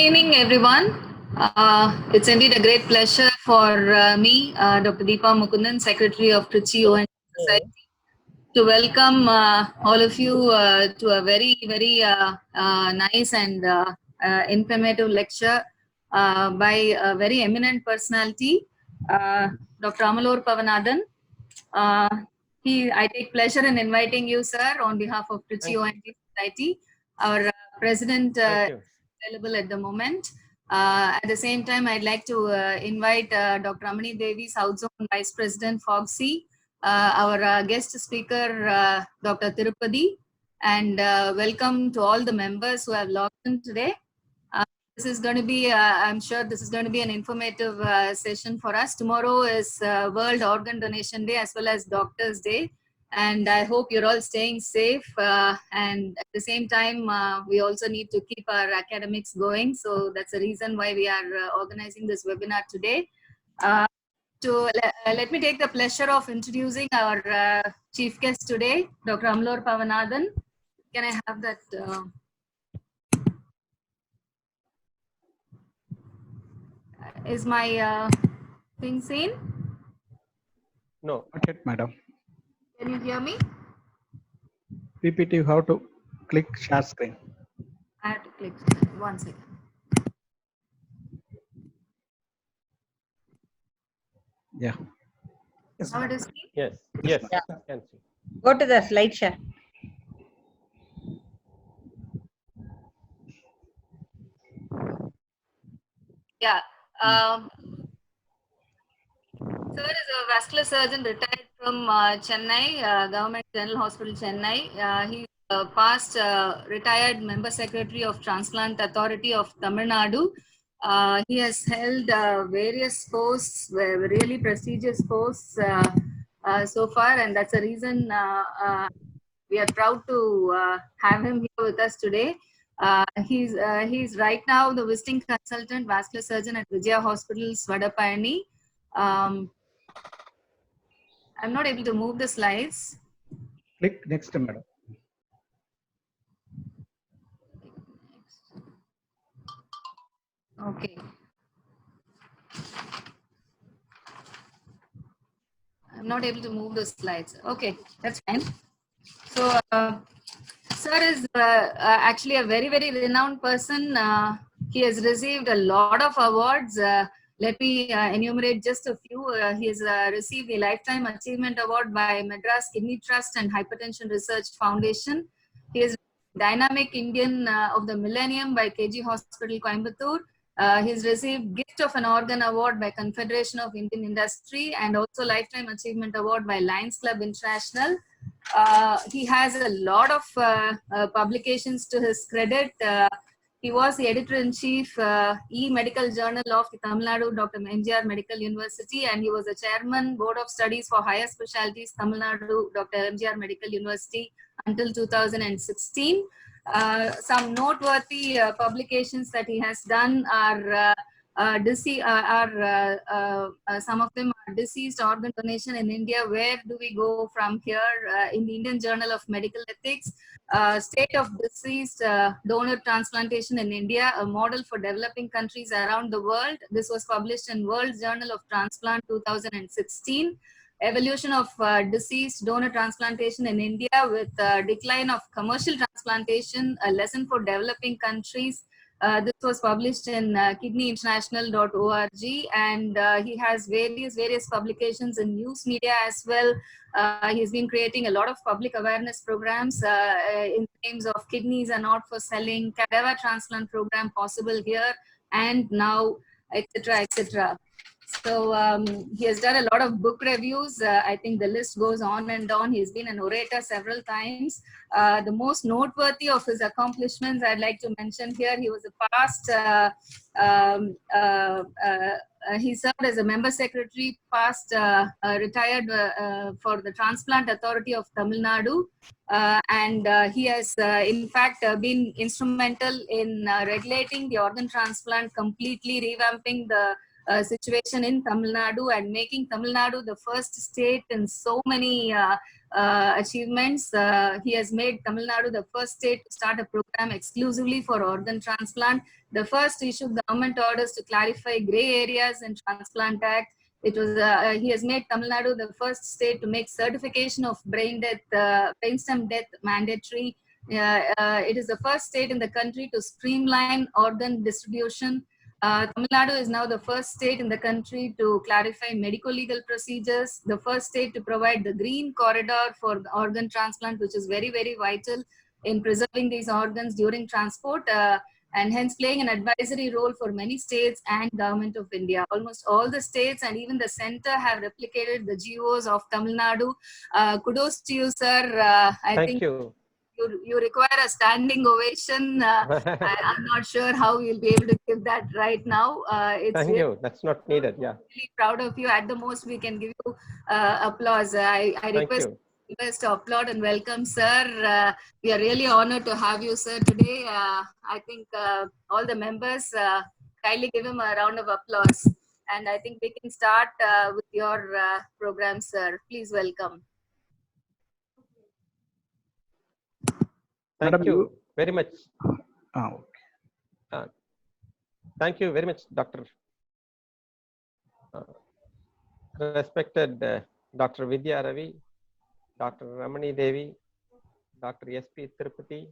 Evening, everyone. It's indeed a great pleasure for me, Dr. Deepa Mukundan, Secretary of Trichy ONG Society, to welcome all of you to a very nice and informative lecture by a very eminent personality, Dr. Amalur Pavanathan. Uh, I take pleasure in inviting you, sir, on behalf of Trichy ONG Society. Our president available at the moment. At the same time, I'd like to invite Dr. Amani Devi, South Zone Vice President, FOGC, our guest speaker, Dr. Tirupati, and welcome to all the members who have logged in today. This is going to be, I'm sure this is going to be an informative session for us. Tomorrow is World Organ Donation Day as well as Doctors Day. And I hope you're all staying safe. And at the same time, we also need to keep our academics going. So that's the reason why we are organizing this webinar today. Let me take the pleasure of introducing our chief guest today, Dr. Amalur Pavanathan. Can I have that? Is my thing seen? No. Not yet, madam. Can you hear me? PPT, you have to click share screen. I have to click. One second. Yeah. Now it is seen? Yes. Yes. Yeah. Can see. Go to the slide share. Yeah. Sir is a vascular surgeon retired from Chennai, Government General Hospital, Chennai. He past retired member secretary of Transplant Authority of Tamil Nadu. He has held various posts, really prestigious posts so far, and that's the reason we are proud to have him here with us today. He's right now the visiting consultant vascular surgeon at Vijaya Hospitals, Vadapayani. I'm not able to move the slides. Click next, madam. Okay. I'm not able to move the slides. Okay, that's fine. So, sir is actually a very renowned person. He has received a lot of awards. Let me enumerate just a few. He has received the Lifetime Achievement Award by Madras Kidney Trust and Hypertension Research Foundation. He is Dynamic Indian of the Millennium by KG Hospital, Coimbatore. He's received Gift of an Organ Award by Confederation of Indian Industry and also Lifetime Achievement Award by Lions Club International. He has a lot of publications to his credit. He was the editor-in-chief, E-Medical Journal of the Tamil Nadu Dr. MGR Medical University, and he was the chairman, Board of Studies for Higher Specialties, Tamil Nadu Dr. MGR Medical University until 2016. Some noteworthy publications that he has done are some of them are deceased organ donation in India. Where do we go from here? In the Indian Journal of Medical Ethics, state of deceased donor transplantation in India, a model for developing countries around the world. This was published in World Journal of Transplant 2016. Evolution of deceased donor transplantation in India with decline of commercial transplantation, a lesson for developing countries. This was published in kidneyinternational.org, and he has various publications in news media as well. He's been creating a lot of public awareness programs in terms of kidneys are not for selling, cadaver transplant program possible here and now, etc. So he has done a lot of book reviews. I think the list goes on and on. He's been an orator several times. The most noteworthy of his accomplishments I'd like to mention here, he was a past, he served as a member secretary, past retired for the Transplant Authority of Tamil Nadu. And he has in fact been instrumental in regulating the organ transplant, completely revamping the situation in Tamil Nadu and making Tamil Nadu the first state in so many achievements. He has made Tamil Nadu the first state to start a program exclusively for organ transplant, the first to issue government orders to clarify gray areas in Transplant Act. It was he has made Tamil Nadu the first state to make certification of brainstem death mandatory. It is the first state in the country to streamline organ distribution. Tamil Nadu is now the first state in the country to clarify medical legal procedures, the first state to provide the green corridor for the organ transplant, which is very, very vital in preserving these organs during transport, and hence playing an advisory role for many states and Government of India. Almost all the states and even the center have replicated the GOs of Tamil Nadu. Kudos to you, sir. I think you require a standing ovation. I'm not sure how we'll be able to give that right now. Thank you. That's not needed. Yeah. Really proud of you. At the most, we can give you applause. I request to applaud and welcome, sir. We are really honored to have you, sir, today. I think all the members kindly give him a round of applause. And I think we can start with your program, sir. Please welcome. Thank you very much. Thank you very much, Dr. Respected Dr. Vidya Ravi, Dr. Ramani Devi, Dr. S.P. Tirupati,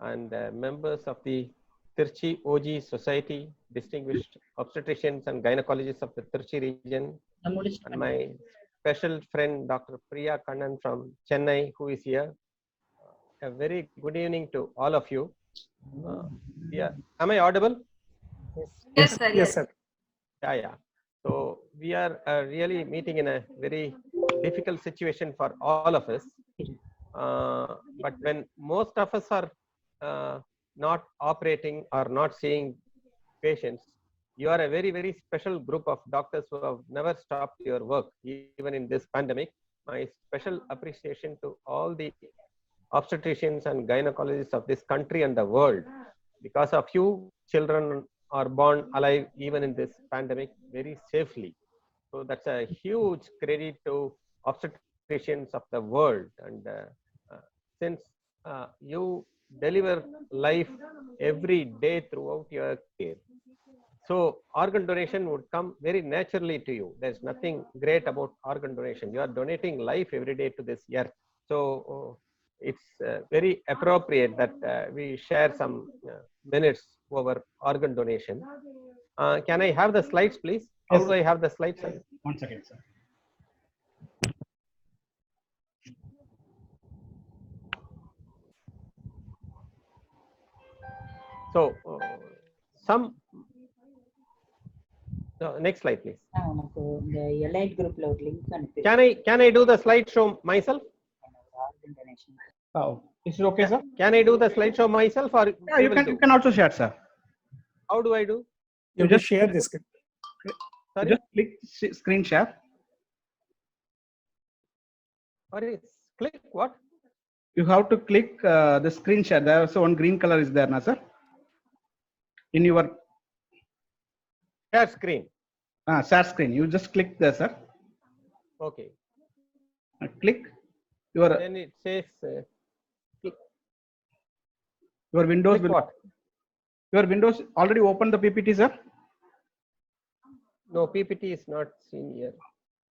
and members of the Tirchi OG Society, distinguished obstetricians and gynecologists of the Tirchi region, and my special friend, Dr. Priya Kannan from Chennai, who is here. A very good evening to all of you. Yeah, am I audible? Yes, sir. Yes, sir. Yeah. So we are really meeting in a very difficult situation for all of us. But when most of us are not operating or not seeing patients, you are a very, very special group of doctors who have never stopped your work, even in this pandemic. My special appreciation to all the obstetricians and gynecologists of this country and the world. Because of you, children are born alive even in this pandemic very safely. So that's a huge credit to obstetricians of the world. And since you deliver life every day throughout your care, so organ donation would come very naturally to you. There's nothing great about organ donation. You are donating life every day to this earth. So it's very appropriate that we share some minutes over organ donation. Can I have the slides, please? How do I have the slides? 1 second, sir. So some next slide, please. Can I do the slideshow myself? Oh, is it okay, sir? Can I do the slideshow myself, or Yeah, you can also share, sir. how do I do? You just share this. Sorry? Just click screen share. Sorry, click what? You have to click the screen share. There also one green color is there, na, sir? In your Share screen. share screen. You just click there, sir. Okay. Click your. Then it says Your Windows click will. what? Your Windows already opened the PPT, sir. No, PPT is not seen here.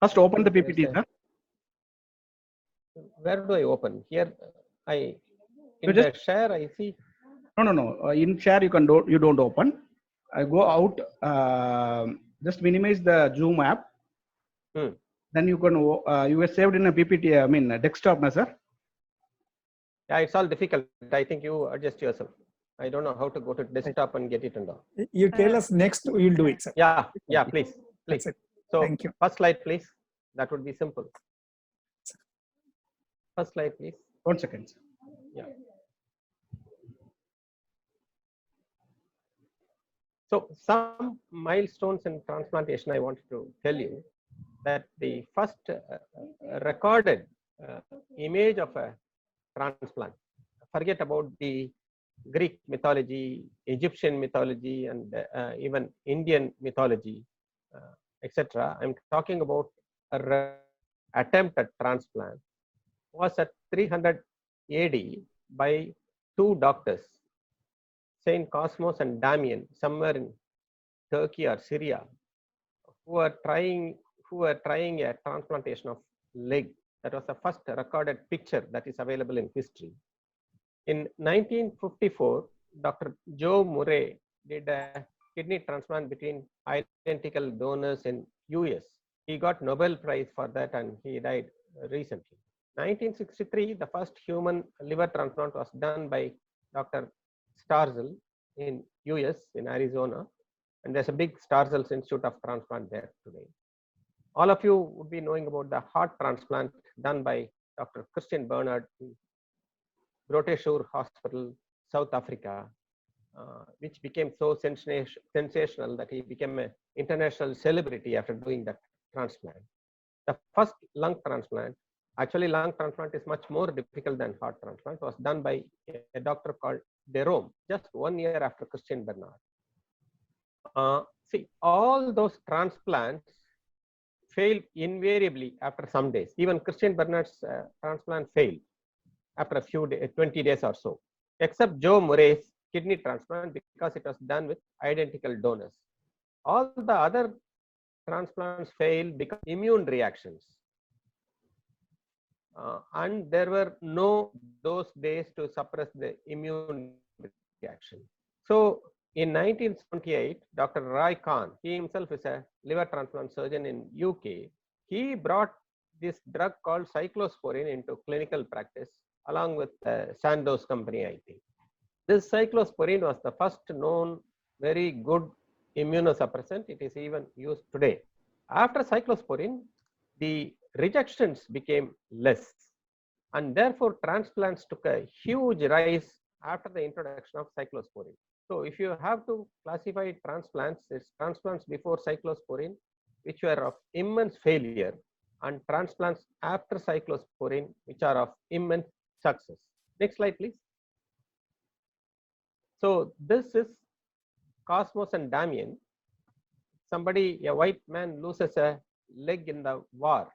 First open the PPT, sir. Where do I open? Here, in You the share, I see. No. In share you don't open. I go out. Just minimize the Zoom app. Then you can. You were saved in a PPT. I mean desktop, na, sir. Yeah, it's all difficult. I think you adjust yourself. I don't know how to go to desktop and get it and all. You tell us next, we'll do it, sir. Yeah, please. That's it. So Thank you. first slide, please. That would be simple. First slide, please. 1 second, sir. Yeah. So some milestones in transplantation, I wanted to tell you that the first recorded image of a transplant, forget about the Greek mythology, Egyptian mythology, and even Indian mythology. etc. I'm talking about a attempt at transplant was at 300 AD by two doctors, Saint Cosmos and Damian, somewhere in Turkey or Syria, who were trying a transplantation of leg. That was the first recorded picture that is available in history. In 1954, Dr. Joe Murray did a kidney transplant between identical donors in US. He got Nobel Prize for that and he died recently. 1963, the first human liver transplant was done by Dr. Starzl in US, in Arizona. And there's a big Starzl Institute of Transplant there today. All of you would be knowing about the heart transplant done by Dr. Christian Bernard in Grooteschouwer Hospital, South Africa, which became so sensational that he became an international celebrity after doing that transplant. The first lung transplant, actually lung transplant is much more difficult than heart transplant, was done by a doctor called de Rome, just 1 year after Christian Bernard. See, all those transplants failed invariably after some days. Even Christian Bernard's transplant failed after a few days, 20 days or so, except Joe Murray's kidney transplant because it was done with identical donors. All the other transplants failed because of immune reactions. And there were no those days to suppress the immune reaction. So in 1978, Dr. Roy Kahn, he himself is a liver transplant surgeon in UK. He brought this drug called cyclosporine into clinical practice along with Sandoz company, I think. This cyclosporine was the first known very good immunosuppressant. It is even used today. After cyclosporine, the rejections became less, and therefore transplants took a huge rise after the introduction of cyclosporine. So if you have to classify transplants, it's transplants before cyclosporine, which were of immense failure, and transplants after cyclosporine, which are of immense success. Next slide, please. So this is Cosmos and Damian. Somebody, a white man, loses a leg in the war.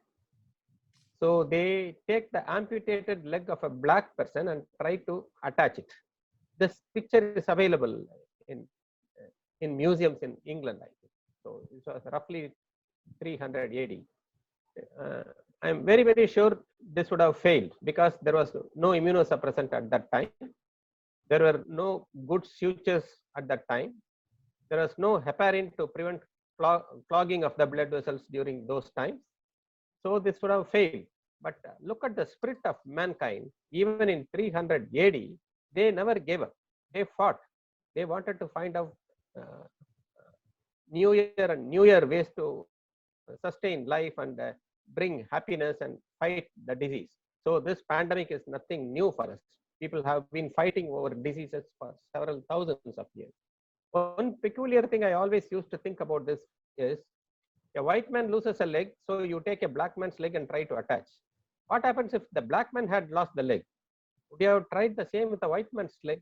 So they take the amputated leg of a black person and try to attach it. This picture is available in museums in England, I think. So it was roughly 300 AD. I'm very, very sure this would have failed because there was no immunosuppressant at that time. There were no good sutures at that time. There was no heparin to prevent clogging of the blood vessels during those times. So this would have failed. But look at the spirit of mankind. Even in 300 AD, they never gave up. They fought. They wanted to find out newer ways to sustain life and bring happiness and fight the disease. So this pandemic is nothing new for us. People have been fighting over diseases for several thousands of years. One peculiar thing I always used to think about this is a white man loses a leg, so you take a black man's leg and try to attach. What happens if the black man had lost the leg? Would you have tried the same with the white man's leg?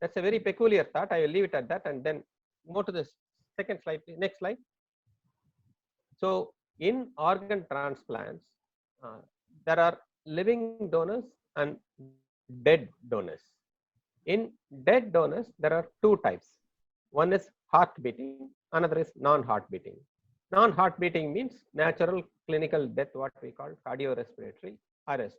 That's a very peculiar thought. I will leave it at that and then go to the second slide. Next slide. So in organ transplants, there are living donors and dead donors. In dead donors, there are two types. One is heart beating, another is non-heart beating. Non-heart beating means natural clinical death, what we call cardiorespiratory arrest.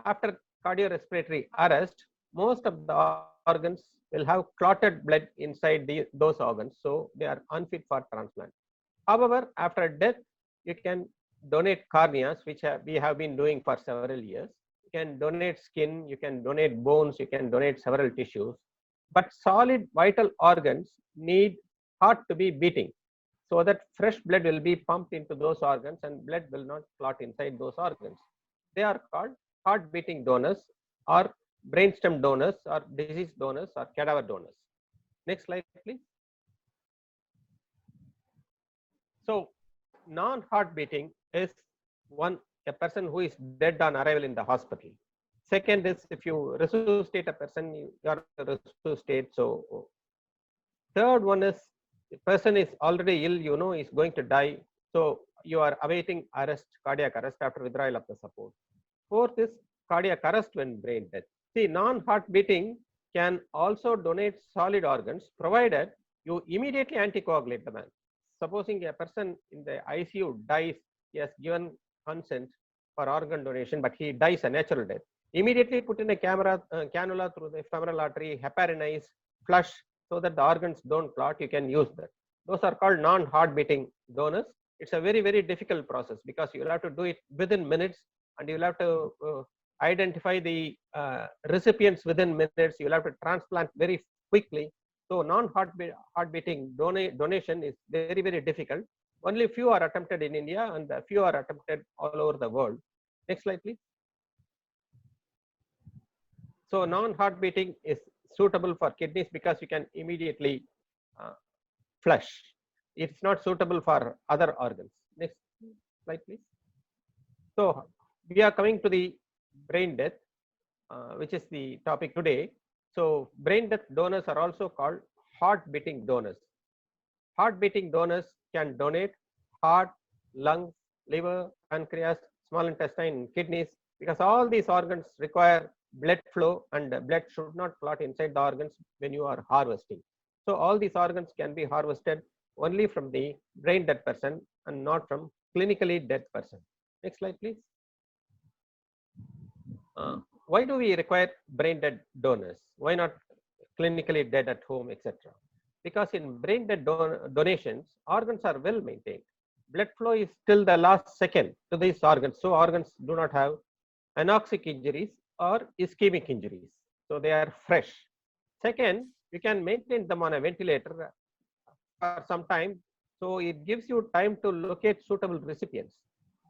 After cardiorespiratory arrest, most of the organs will have clotted blood inside those organs, so they are unfit for transplant. However, after death, you can donate corneas, which we have been doing for several years. You can donate skin, you can donate bones, you can donate several tissues. But solid vital organs need heart to be beating so that fresh blood will be pumped into those organs and blood will not clot inside those organs. They are called heart beating donors or brainstem donors or disease donors or cadaver donors. Next slide, please. So non-heart beating is a person who is dead on arrival in the hospital. Second is if you resuscitate a person, you are resuscitate. So third one is the person is already ill, you know, is going to die. So you are awaiting arrest, cardiac arrest after withdrawal of the support. Fourth is cardiac arrest when brain death. See, non-heart beating can also donate solid organs provided you immediately anticoagulate the man. Supposing a person in the ICU dies, he has given consent for organ donation, but he dies a natural death. Immediately put in a cannula through the femoral artery, heparinize, flush, so that the organs don't clot. You can use that. Those are called non-heart beating donors. It's a very, very difficult process because you will have to do it within minutes, and you will have to identify the recipients within minutes. You will have to transplant very quickly. So non-heart beating donation is very, very difficult. Only few are attempted in India, and a few are attempted all over the world. Next slide, please. So non-heart beating is suitable for kidneys because you can immediately flush. It's not suitable for other organs. Next slide, please. So we are coming to the brain death, which is the topic today. So brain death donors are also called heart beating donors. Heart beating donors can donate heart, lungs, liver, pancreas, small intestine, kidneys, because all these organs require blood flow, and blood should not clot inside the organs when you are harvesting. So all these organs can be harvested only from the brain dead person and not from clinically dead person. Next slide, please. Why do we require brain dead donors? Why not clinically dead at home, etc.? Because in brain dead donations, organs are well maintained. Blood flow is till the last second to these organs. So organs do not have anoxic injuries or ischemic injuries. So they are fresh. Second, you can maintain them on a ventilator for some time. So it gives you time to locate suitable recipients.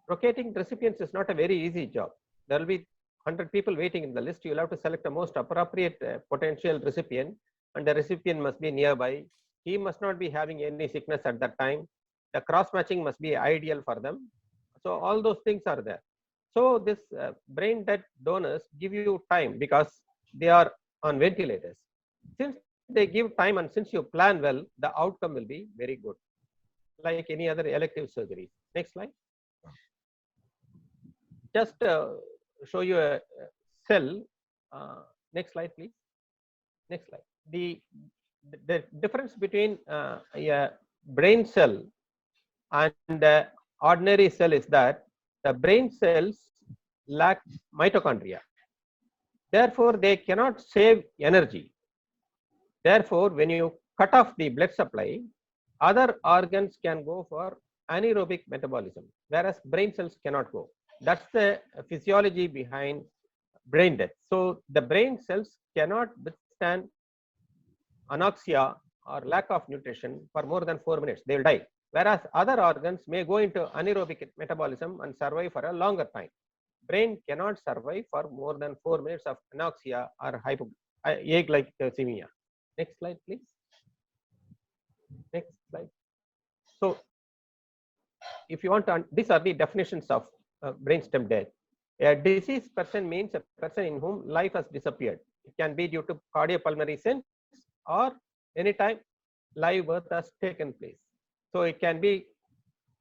Locating recipients is not a very easy job. There will be 100 people waiting in the list. You will have to select the most appropriate potential recipient, and the recipient must be nearby. He must not be having any sickness at that time. The cross matching must be ideal for them. So all those things are there. So this brain dead donors give you time because they are on ventilators. Since they give time and since you plan well, the outcome will be very good, like any other elective surgery. Next slide. Just show you a cell. Next slide, please. Next slide. The difference between a brain cell and ordinary cell is that the brain cells lack mitochondria. Therefore, they cannot save energy. Therefore, when you cut off the blood supply, other organs can go for anaerobic metabolism, whereas brain cells cannot go. That's the physiology behind brain death. So the brain cells cannot withstand anoxia or lack of nutrition for more than 4 minutes. They will die. Whereas other organs may go into anaerobic metabolism and survive for a longer time. Brain cannot survive for more than 4 minutes of anoxia or aglycemia. Next slide, please. Next slide. So, if you want to, these are the definitions of brainstem death. A deceased person means a person in whom life has disappeared. It can be due to cardiopulmonary sense or anytime live birth has taken place. So it can be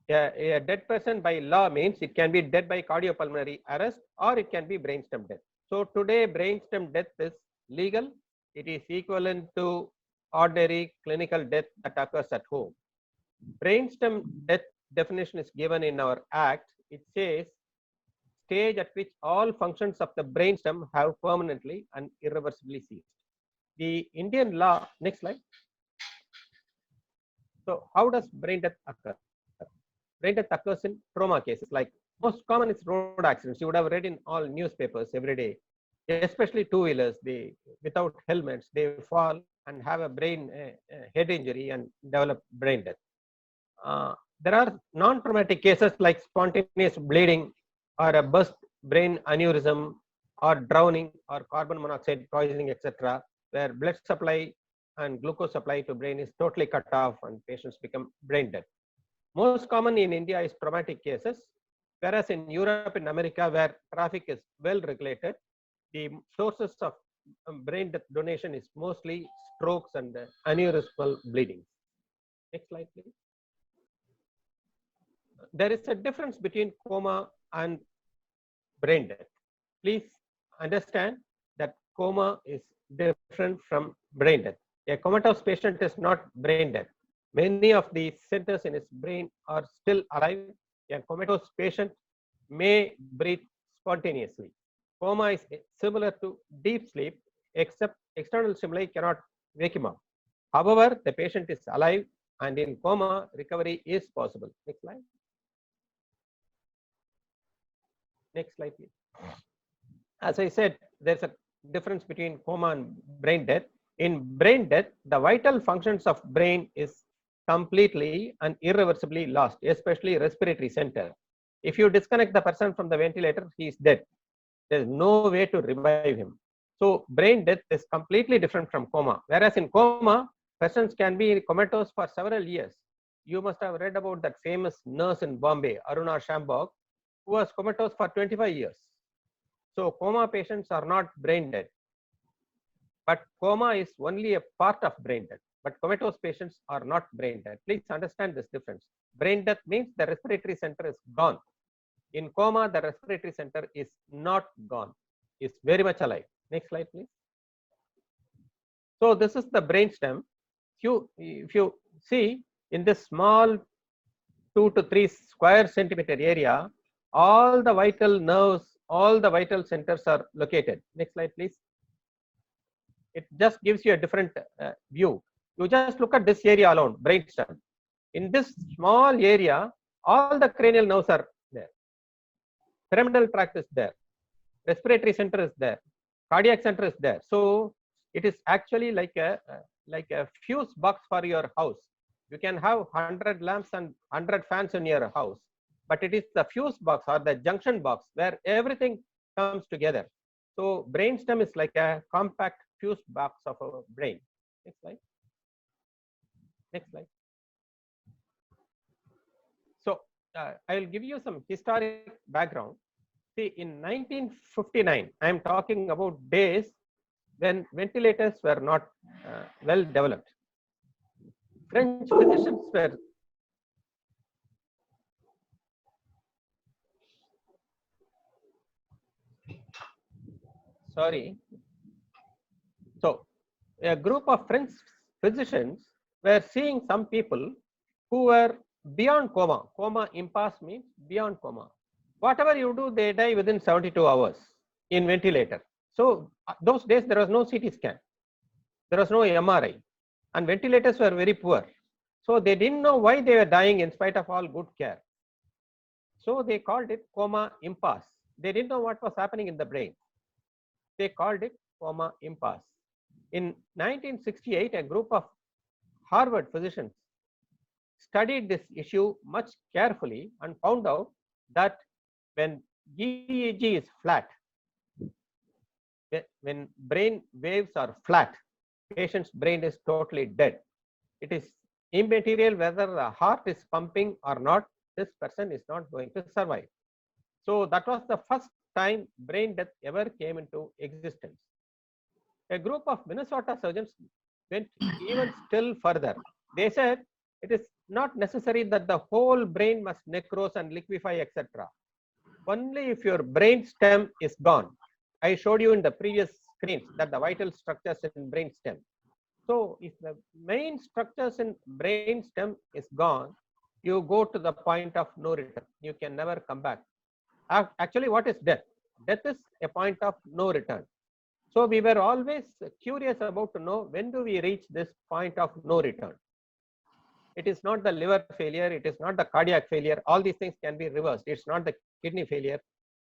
a dead person by law means it can be dead by cardiopulmonary arrest or it can be brainstem death. So today brainstem death is legal. It is equivalent to ordinary clinical death that occurs at home. Brainstem death definition is given in our act. It says stage at which all functions of the brainstem have permanently and irreversibly ceased. The Indian law, next slide. So how does brain death occur? Brain death occurs in trauma cases. Like most common is road accidents. You would have read in all newspapers every day, especially two-wheelers. They without helmets, they fall and have a brain head injury and develop brain death. There are non-traumatic cases like spontaneous bleeding or a burst brain aneurysm or drowning or carbon monoxide poisoning, etc., where blood supply and glucose supply to brain is totally cut off and patients become brain dead. Most common in India is traumatic cases, whereas in Europe and America, where traffic is well regulated, the sources of brain death donation is mostly strokes and aneurysmal bleeding. Next slide, please. There is a difference between coma and brain death. Please understand that coma is different from brain death. A comatose patient is not brain dead. Many of the centers in his brain are still alive. A comatose patient may breathe spontaneously. Coma is similar to deep sleep, except external stimuli cannot wake him up. However, the patient is alive, and in coma, recovery is possible. Next slide. Next slide, please. As I said, there's a difference between coma and brain death. In brain death, the vital functions of brain is completely and irreversibly lost, especially respiratory center. If you disconnect the person from the ventilator, he is dead. There is no way to revive him. So brain death is completely different from coma. Whereas in coma, persons can be comatose for several years. You must have read about that famous nurse in Bombay, Aruna Shambhog, who was comatose for 25 years. So coma patients are not brain dead. But coma is only a part of brain death. But comatose patients are not brain dead. Please understand this difference. Brain death means the respiratory center is gone. In coma, the respiratory center is not gone. It's very much alive. Next slide, please. So this is the brain stem. If you see in this small 2 to 3 square centimeter area, all the vital nerves, all the vital centers are located. Next slide, please. It just gives you a different view. You just look at this area alone, brainstem. In this small area, all the cranial nerves are there. Pyramidal tract is there. Respiratory center is there. Cardiac center is there. So it is actually like a fuse box for your house. You can have 100 lamps and 100 fans in your house, but it is the fuse box or the junction box where everything comes together. So brainstem is like a compact fuse box of our brain. Next slide. Next slide. So I will give you some historic background. See, in 1959, I am talking about days when ventilators were not well developed. French physicians were sorry. So a group of French physicians were seeing some people who were beyond coma. Coma impasse means beyond coma. Whatever you do, they die within 72 hours in ventilator. So those days there was no CT scan, there was no MRI, and ventilators were very poor. So they didn't know why they were dying in spite of all good care. So they called it coma impasse. They didn't know what was happening in the brain. They called it coma impasse. In 1968, a group of Harvard physicians studied this issue much carefully and found out that when EEG is flat, when brain waves are flat, patient's brain is totally dead. It is immaterial whether the heart is pumping or not, this person is not going to survive. So that was the first time brain death ever came into existence. A group of Minnesota surgeons went even still further. They said it is not necessary that the whole brain must necrose and liquefy, etc. Only if your brain stem is gone. I showed you in the previous screens that the vital structures in brain stem. So if the main structures in brain stem is gone, you go to the point of no return. You can never come back. Actually, what is death? Death is a point of no return. So we were always curious about to know when do we reach this point of no return. It is not the liver failure, it is not the cardiac failure, all these things can be reversed. It's not the kidney failure.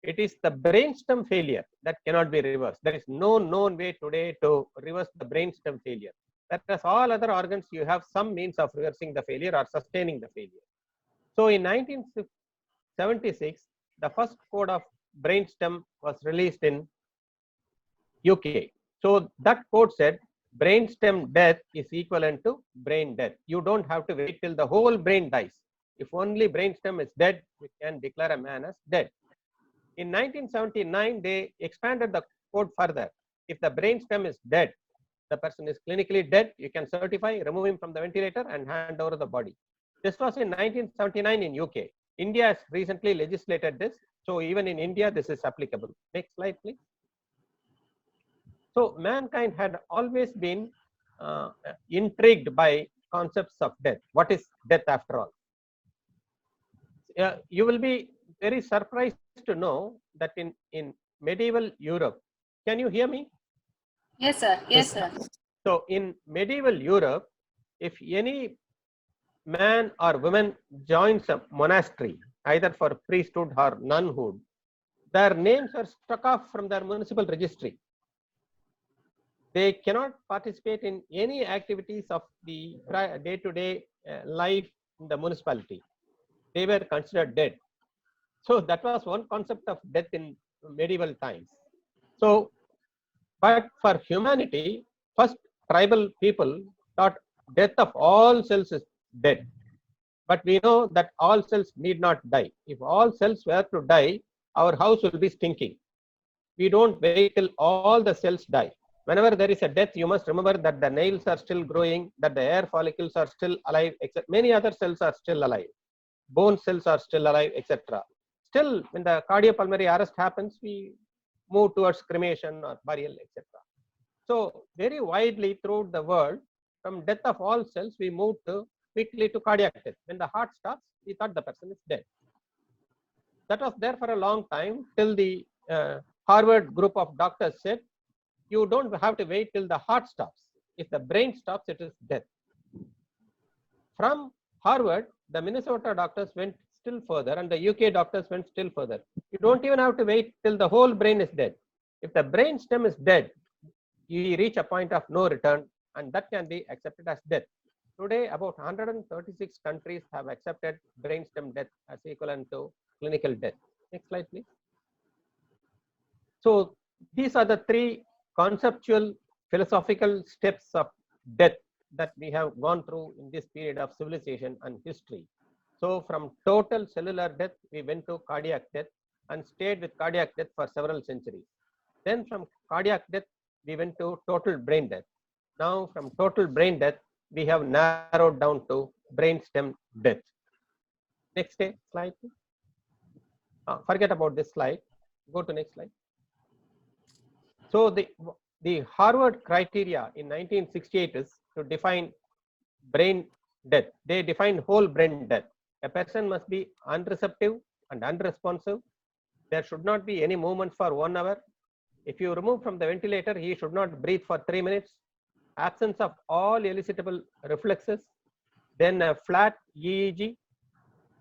It is the brainstem failure that cannot be reversed. There is no known way today to reverse the brainstem failure. Whereas all other organs, you have some means of reversing the failure or sustaining the failure. So in 1976, the first code of brainstem was released in UK. So that code said brainstem death is equivalent to brain death. You don't have to wait till the whole brain dies. If only brainstem is dead, we can declare a man as dead. In 1979, they expanded the code further. If the brainstem is dead, the person is clinically dead, you can certify, remove him from the ventilator and hand over the body. This was in 1979 in UK. India has recently legislated this. So even in India, this is applicable. Next slide, please. So mankind had always been intrigued by concepts of death. What is death after all? You will be very surprised to know that in medieval Europe, can you hear me? Yes, sir. Yes, sir. So in medieval Europe, if any man or woman joins a monastery, either for priesthood or nunhood, their names are struck off from their municipal registry. They cannot participate in any activities of the day-to-day life in the municipality. They were considered dead. So that was one concept of death in medieval times. So, but for humanity, first tribal people thought death of all cells is dead. But we know that all cells need not die. If all cells were to die, our house will be stinking. We don't wait till all the cells die. Whenever there is a death, you must remember that the nails are still growing, that the hair follicles are still alive, except many other cells are still alive. Bone cells are still alive, etc. Still, when the cardiopulmonary arrest happens, we move towards cremation or burial, etc. So, very widely throughout the world, from death of all cells, we move quickly to cardiac death. When the heart stops, we thought the person is dead. That was there for a long time till the Harvard group of doctors said, you don't have to wait till the heart stops. If the brain stops, it is death. From Harvard, the Minnesota doctors went still further and the UK doctors went still further. You don't even have to wait till the whole brain is dead. If the brain stem is dead, you reach a point of no return and that can be accepted as death. Today, about 136 countries have accepted brainstem death as equivalent to clinical death. Next slide, please. So these are the three conceptual philosophical steps of death that we have gone through in this period of civilization and history. So from total cellular death, we went to cardiac death and stayed with cardiac death for several centuries. Then from cardiac death, we went to total brain death. Now from total brain death, we have narrowed down to brainstem death. Next slide. Forget about this slide. Go to next slide. So the Harvard criteria in 1968 is to define brain death. They define whole brain death. A person must be unreceptive and unresponsive. There should not be any movement for 1 hour. If you remove from the ventilator, he should not breathe for 3 minutes. Absence of all elicitable reflexes. Then a flat EEG.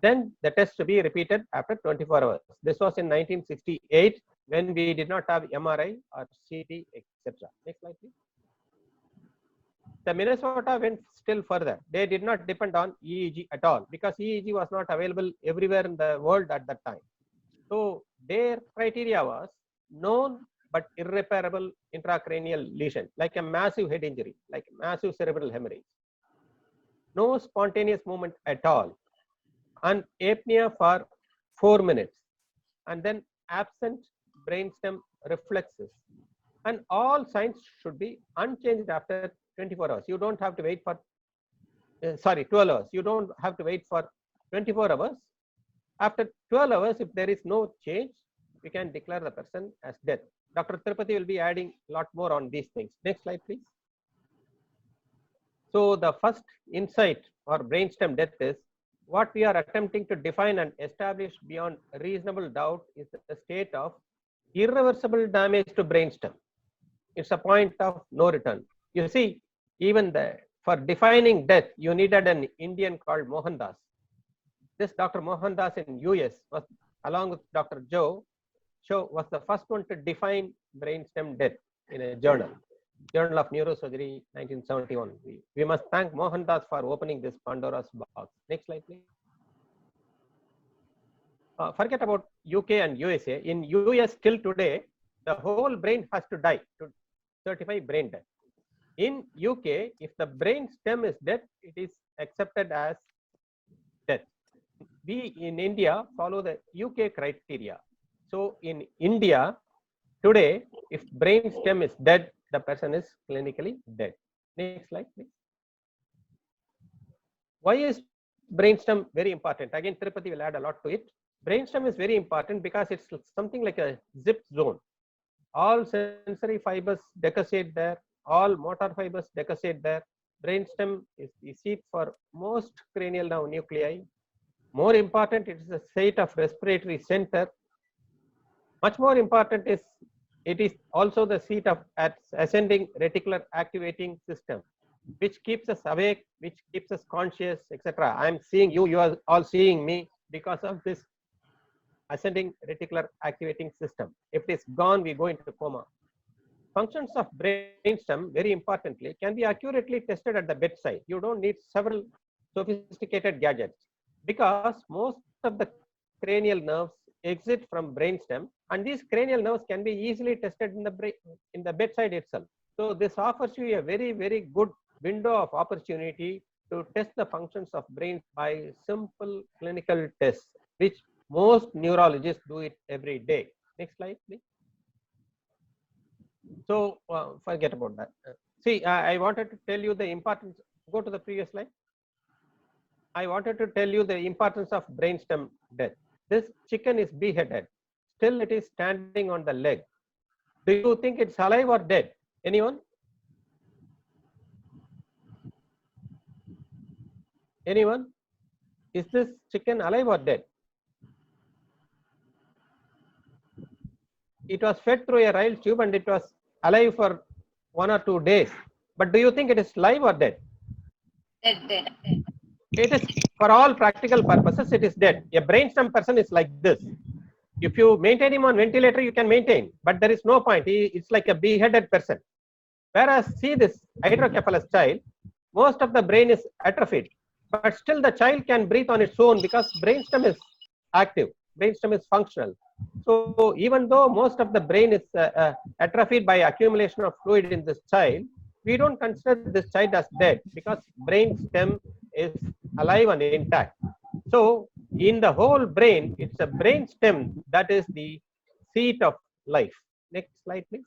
Then the test to be repeated after 24 hours. This was in 1968 when we did not have MRI or CT, etc. Next slide, please. The Minnesota went still further. They did not depend on EEG at all because EEG was not available everywhere in the world at that time. So their criteria was known but irreparable intracranial lesion, like a massive head injury, like massive cerebral hemorrhage. No spontaneous movement at all. And apnea for 4 minutes. And then absent brainstem reflexes. And all signs should be unchanged after 24 hours. You don't have to wait for, 12 hours. You don't have to wait for 24 hours. After 12 hours, if there is no change, we can declare the person as dead. Dr. Tirupati will be adding a lot more on these things. Next slide, please. So the first insight or brainstem death is what we are attempting to define and establish beyond reasonable doubt is the state of irreversible damage to brainstem. It's a point of no return. You see, even for defining death, you needed an Indian called Mohandas. This Dr. Mohandas in US was, along with Dr. Joe, was the first one to define brainstem death in a journal, Journal of Neurosurgery, 1971. We must thank Mohandas for opening this Pandora's box. Next slide, please. Forget about UK and USA. In US, till today, the whole brain has to die to certify brain death. In UK, if the brain stem is dead, it is accepted as death. We in India follow the UK criteria. So in India, today, if brain stem is dead, the person is clinically dead. Next slide, please. Why is brainstem very important? Again, Tirupati will add a lot to it. Brainstem is very important because it's something like a zip zone. All sensory fibers decussate there, all motor fibers decussate there. Brainstem is the seat for most cranial nerve nuclei. More important, it is the site of respiratory center. Much more important is it is also the seat of ascending reticular activating system, which keeps us awake, which keeps us conscious, etc. I am seeing you, you are all seeing me because of this ascending reticular activating system. If it is gone, we go into coma. Functions of brainstem, very importantly, can be accurately tested at the bedside. You don't need several sophisticated gadgets because most of the cranial nerves exit from brainstem, and these cranial nerves can be easily tested in the bedside itself. So this offers you a very, very good window of opportunity to test the functions of brain by simple clinical tests, which most neurologists do it every day. Next slide, please. So forget about that. See, I wanted to tell you the importance. Go to the previous slide. I wanted to tell you the importance of brainstem death. This chicken is beheaded. Still, it is standing on the leg. Do you think it's alive or dead? Anyone? Anyone? Is this chicken alive or dead? It was fed through a rail tube and it was alive for 1 or 2 days. But do you think it is live or dead? Dead. It is, for all practical purposes, it is dead. A brainstem person is like this. If you maintain him on ventilator, you can maintain, but there is no point. It's like a beheaded person. Whereas, see this hydrocephalus child, most of the brain is atrophied, but still the child can breathe on its own because brainstem is active, brainstem is functional. So even though most of the brain is atrophied by accumulation of fluid in this child, we don't consider this child as dead because brainstem is alive and intact. So in the whole brain, it's a brainstem that is the seat of life. Next slide, please.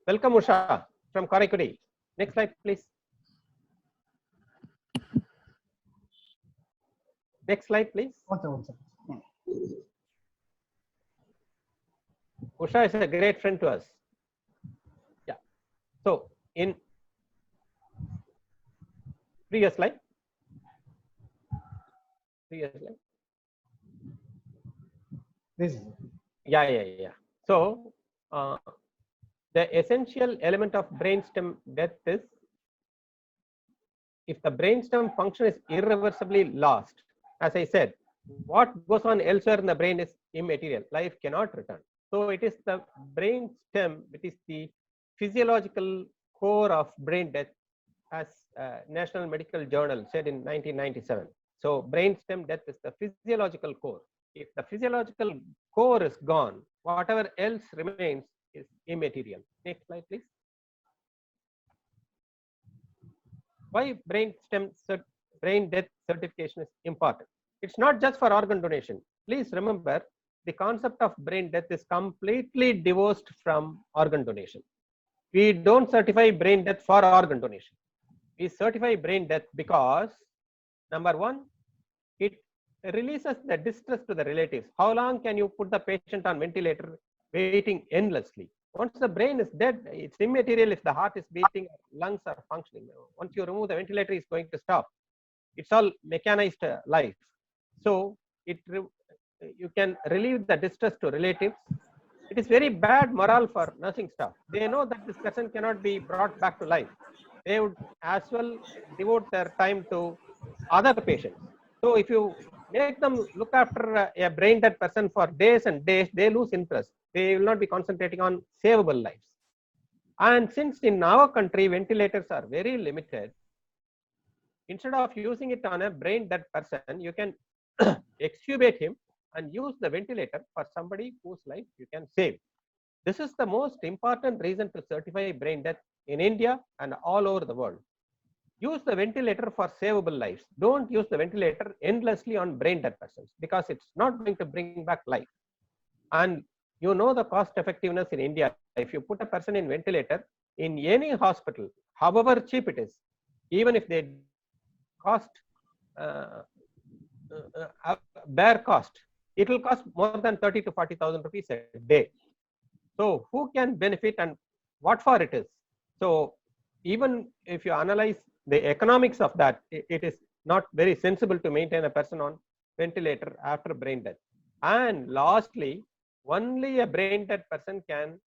Welcome, Usha from Karaikudi. Next slide, please. Next slide, please. One second. Usha is a great friend to us. Yeah. So in previous slide. This is Yeah. So the essential element of brainstem death is if the brainstem function is irreversibly lost. As I said, what goes on elsewhere in the brain is immaterial. Life cannot return. So it is the brainstem which is the physiological core of brain death, as National Medical Journal said in 1997. So brainstem death is the physiological core. If the physiological core is gone, whatever else remains is immaterial. Next slide, please. Why brain death certification is important? It's not just for organ donation. Please remember, the concept of brain death is completely divorced from organ donation. We don't certify brain death for organ donation. We certify brain death because, number one, it releases the distress to the relatives. How long can you put the patient on ventilator waiting endlessly? Once the brain is dead, it's immaterial if the heart is beating, lungs are functioning. Once you remove the ventilator, it's going to stop. It's all mechanized life. So you can relieve the distress to relatives. It is very bad morale for nursing staff. They know that this person cannot be brought back to life. They would as well devote their time to other patients. So if you make them look after a brain dead person for days and days, they lose interest. They will not be concentrating on savable lives. And since in our country, ventilators are very limited, instead of using it on a brain dead person, you can extubate him and use the ventilator for somebody whose life you can save. This is the most important reason to certify brain death in India and all over the world. Use the ventilator for savable lives. Don't use the ventilator endlessly on brain dead persons because it's not going to bring back life. And you know the cost effectiveness in India. If you put a person in ventilator in any hospital, however cheap it is, even if they cost bare cost, it will cost more than 30 to 40,000 rupees a day. So who can benefit and what for it is? So even if you analyze the economics of that, it is not very sensible to maintain a person on ventilator after brain death. And lastly, only a brain dead person can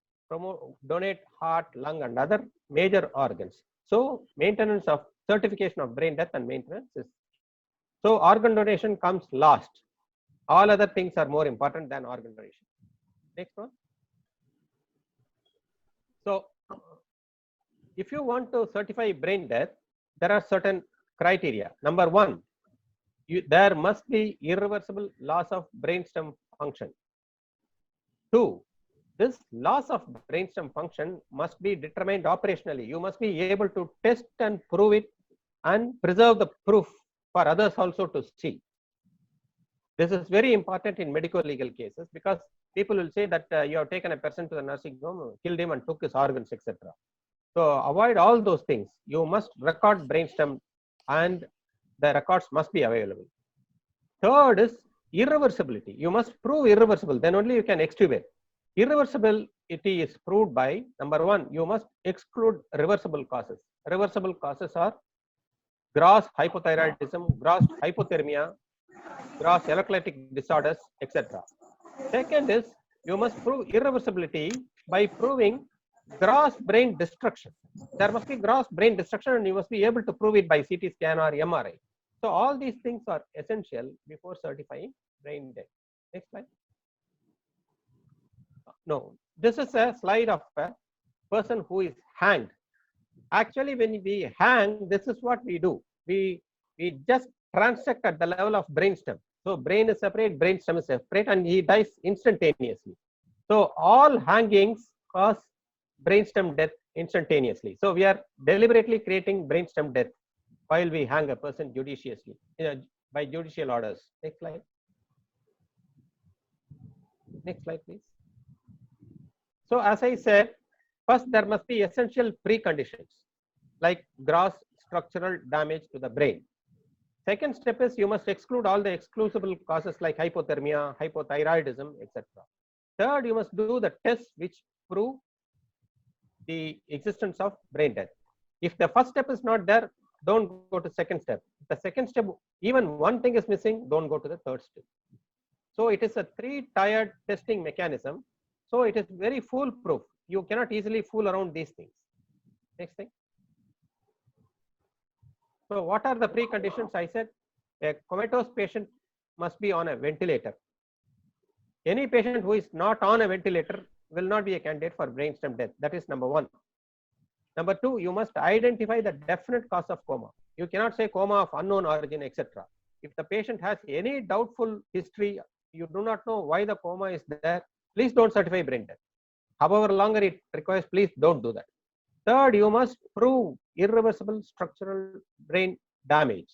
donate heart, lung, and other major organs. So maintenance of certification of brain death and maintenance is, so organ donation comes last. All other things are more important than organ donation. Next one. So if you want to certify brain death, there are certain criteria. Number one, there must be irreversible loss of brainstem function. Two, this loss of brainstem function must be determined operationally. You must be able to test and prove it and preserve the proof for others also to see. This is very important in medical legal cases because people will say that you have taken a person to the nursing home, killed him and took his organs, etc. So avoid all those things. You must record brainstem and the records must be available. Third is irreversibility. You must prove irreversible, then only you can extubate. Irreversibility is proved by, number one, you must exclude reversible causes. Reversible causes are gross hypothyroidism, gross hypothermia, gross electrolytic disorders, etc. Second is, you must prove irreversibility by proving gross brain destruction. There must be gross brain destruction and you must be able to prove it by CT scan or MRI. So all these things are essential before certifying brain death. Next slide. No, this is a slide of a person who is hanged. Actually, when we hang, this is what we do. We just transect at the level of brainstem. So brain is separate, brainstem is separate, and he dies instantaneously. So all hangings cause brainstem death instantaneously. So we are deliberately creating brainstem death while we hang a person judiciously, by judicial orders. Next slide. Next slide, please. So as I said, first there must be essential preconditions like gross structural damage to the brain. Second step is you must exclude all the exclusible causes like hypothermia, hypothyroidism, etc. Third, you must do the tests which prove the existence of brain death. If the first step is not there, don't go to second step. If the second step, even one thing is missing, don't go to the third step. So it is a three-tiered testing mechanism. So it is very foolproof. You cannot easily fool around these things. Next thing. So what are the preconditions? I said a comatose patient must be on a ventilator. Any patient who is not on a ventilator will not be a candidate for brainstem death. That is number one. Number two, you must identify the definite cause of coma. You cannot say coma of unknown origin, etc. If the patient has any doubtful history, you do not know why the coma is there, please don't certify brain death. However longer it requires, please don't do that. Third, you must prove irreversible structural brain damage.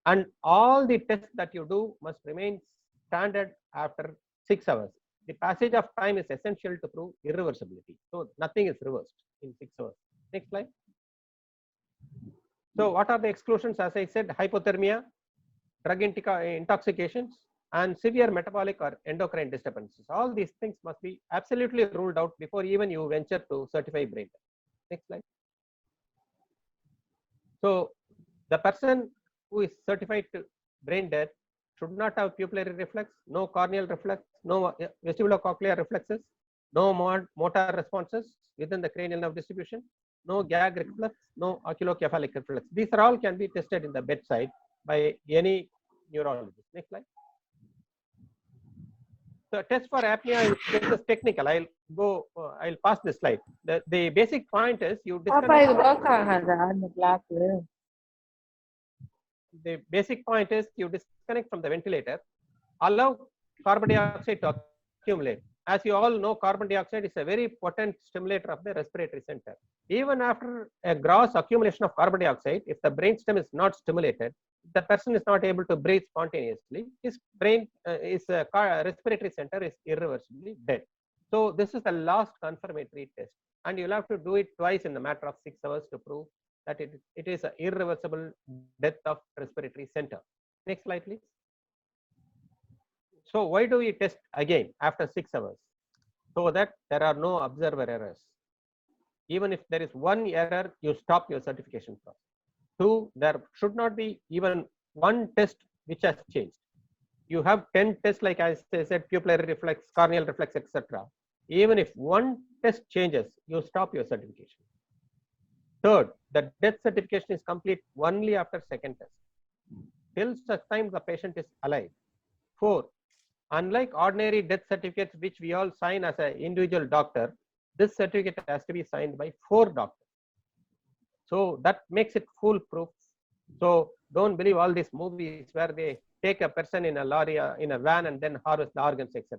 And all the tests that you do must remain standard after 6 hours. The passage of time is essential to prove irreversibility. So nothing is reversed in 6 hours. Next slide. So what are the exclusions? As I said, hypothermia, drug intoxications, and severe metabolic or endocrine disturbances. All these things must be absolutely ruled out before even you venture to certify brain death. Next slide. So the person who is certified to brain death should not have pupillary reflex, no corneal reflex, no vestibulocochlear reflexes, no motor responses within the cranial nerve distribution, no gag reflex, no oculocephalic reflex. These are all can be tested in the bedside by any neurologist. Next slide. So test for apnea is technical. I'll pass this slide. The basic point is you the basic point is you disconnect from the ventilator, allow carbon dioxide to accumulate. As you all know, carbon dioxide is a very potent stimulator of the respiratory center. Even after a gross accumulation of carbon dioxide, if the brainstem is not stimulated, the person is not able to breathe spontaneously, his brain, his respiratory center is irreversibly dead. So this is the last confirmatory test, and you'll have to do it twice in the matter of 6 hours to prove that it is an irreversible death of respiratory center. Next slide, please. So why do we test again after 6 hours? So that there are no observer errors. Even if there is one error, you stop your certification process. 2, there should not be even one test which has changed. You have 10 tests, like I said, pupillary reflex, corneal reflex, etc. Even if one test changes, you stop your certification. 3rd, the death certification is complete only after 2nd test, till such time the patient is alive. 4, unlike ordinary death certificates which we all sign as an individual doctor, this certificate has to be signed by 4 doctors. So that makes it foolproof. So don't believe all these movies where they take a person in a lorry, in a van, and then harvest the organs, etc.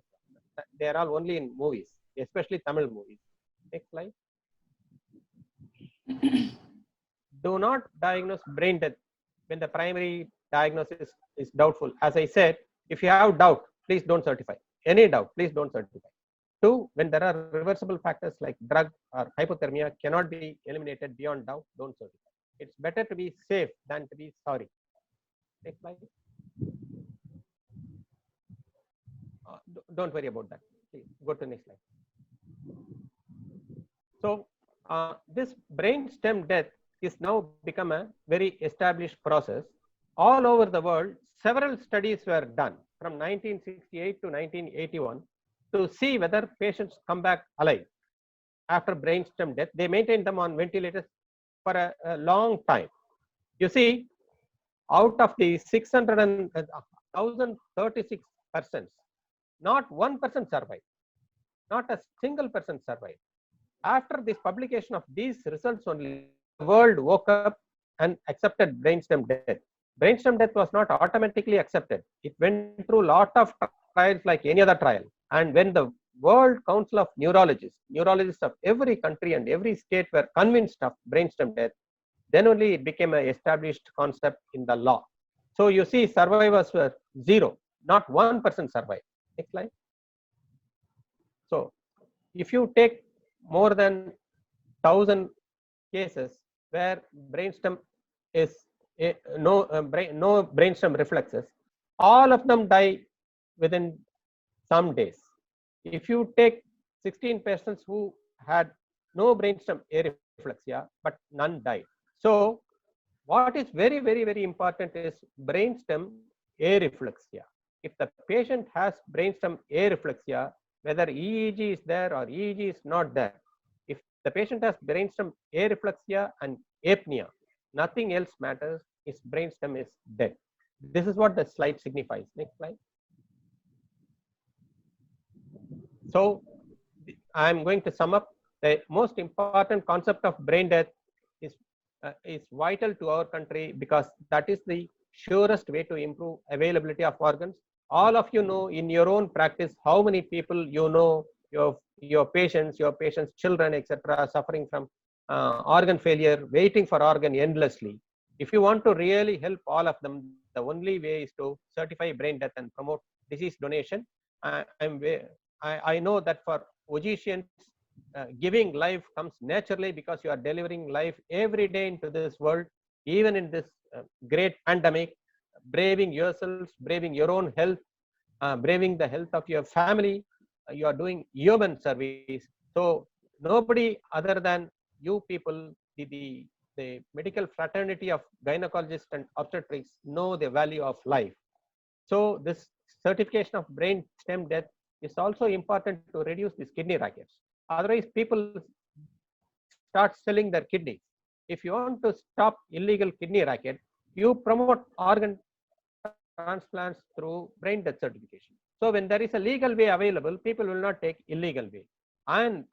They are all only in movies, especially Tamil movies. Next slide. Do not diagnose brain death when the primary diagnosis is doubtful. As I said, if you have doubt, please don't certify. Any doubt, please don't certify. 2, when there are reversible factors like drug or hypothermia cannot be eliminated beyond doubt, don't certify. It's better to be safe than to be sorry. Next slide. Don't worry about that. Please go to the next slide. So this brain stem death is now become a very established process. All over the world, several studies were done from 1968 to 1981 to see whether patients come back alive after brainstem death. They maintained them on ventilators for a long time. You see, out of the 1,036 persons, not 1% survived. Not a single person survived. After this publication of these results only, the world woke up and accepted brainstem death. Brainstem death was not automatically accepted. It went through a lot of trials like any other trial. And when the World Council of neurologists of every country and every state were convinced of brainstem death, then only it became an established concept in the law. So you see, survivors were 0, not 1% survived. Next slide. So if you take more than 1,000 cases where brainstem is no brainstem reflexes, all of them die within some days. If you take 16 persons who had no brainstem areflexia, but none died. So what is very, very, very important is brainstem areflexia. If the patient has brainstem areflexia, whether EEG is there or EEG is not there, if the patient has brainstem areflexia and apnea, nothing else matters. His brainstem is dead. This is what the slide signifies. Next slide. So I'm going to sum up. The most important concept of brain death is vital to our country because that is the surest way to improve availability of organs. All of you know in your own practice how many people you know, your patients, children, etc., suffering from organ failure, waiting for organ endlessly. If you want to really help all of them, the only way is to certify brain death and promote disease donation. I know that for physicians, giving life comes naturally because you are delivering life every day into this world, even in this great pandemic, braving yourselves, braving your own health, braving the health of your family. You are doing human service. So nobody other than you people, the medical fraternity of gynecologists and obstetrics know the value of life. So this certification of brain stem death is also important to reduce these kidney rackets. Otherwise, people start selling their kidneys. If you want to stop illegal kidney racket, you promote organ transplants through brain death certification. So when there is a legal way available, people will not take illegal way. And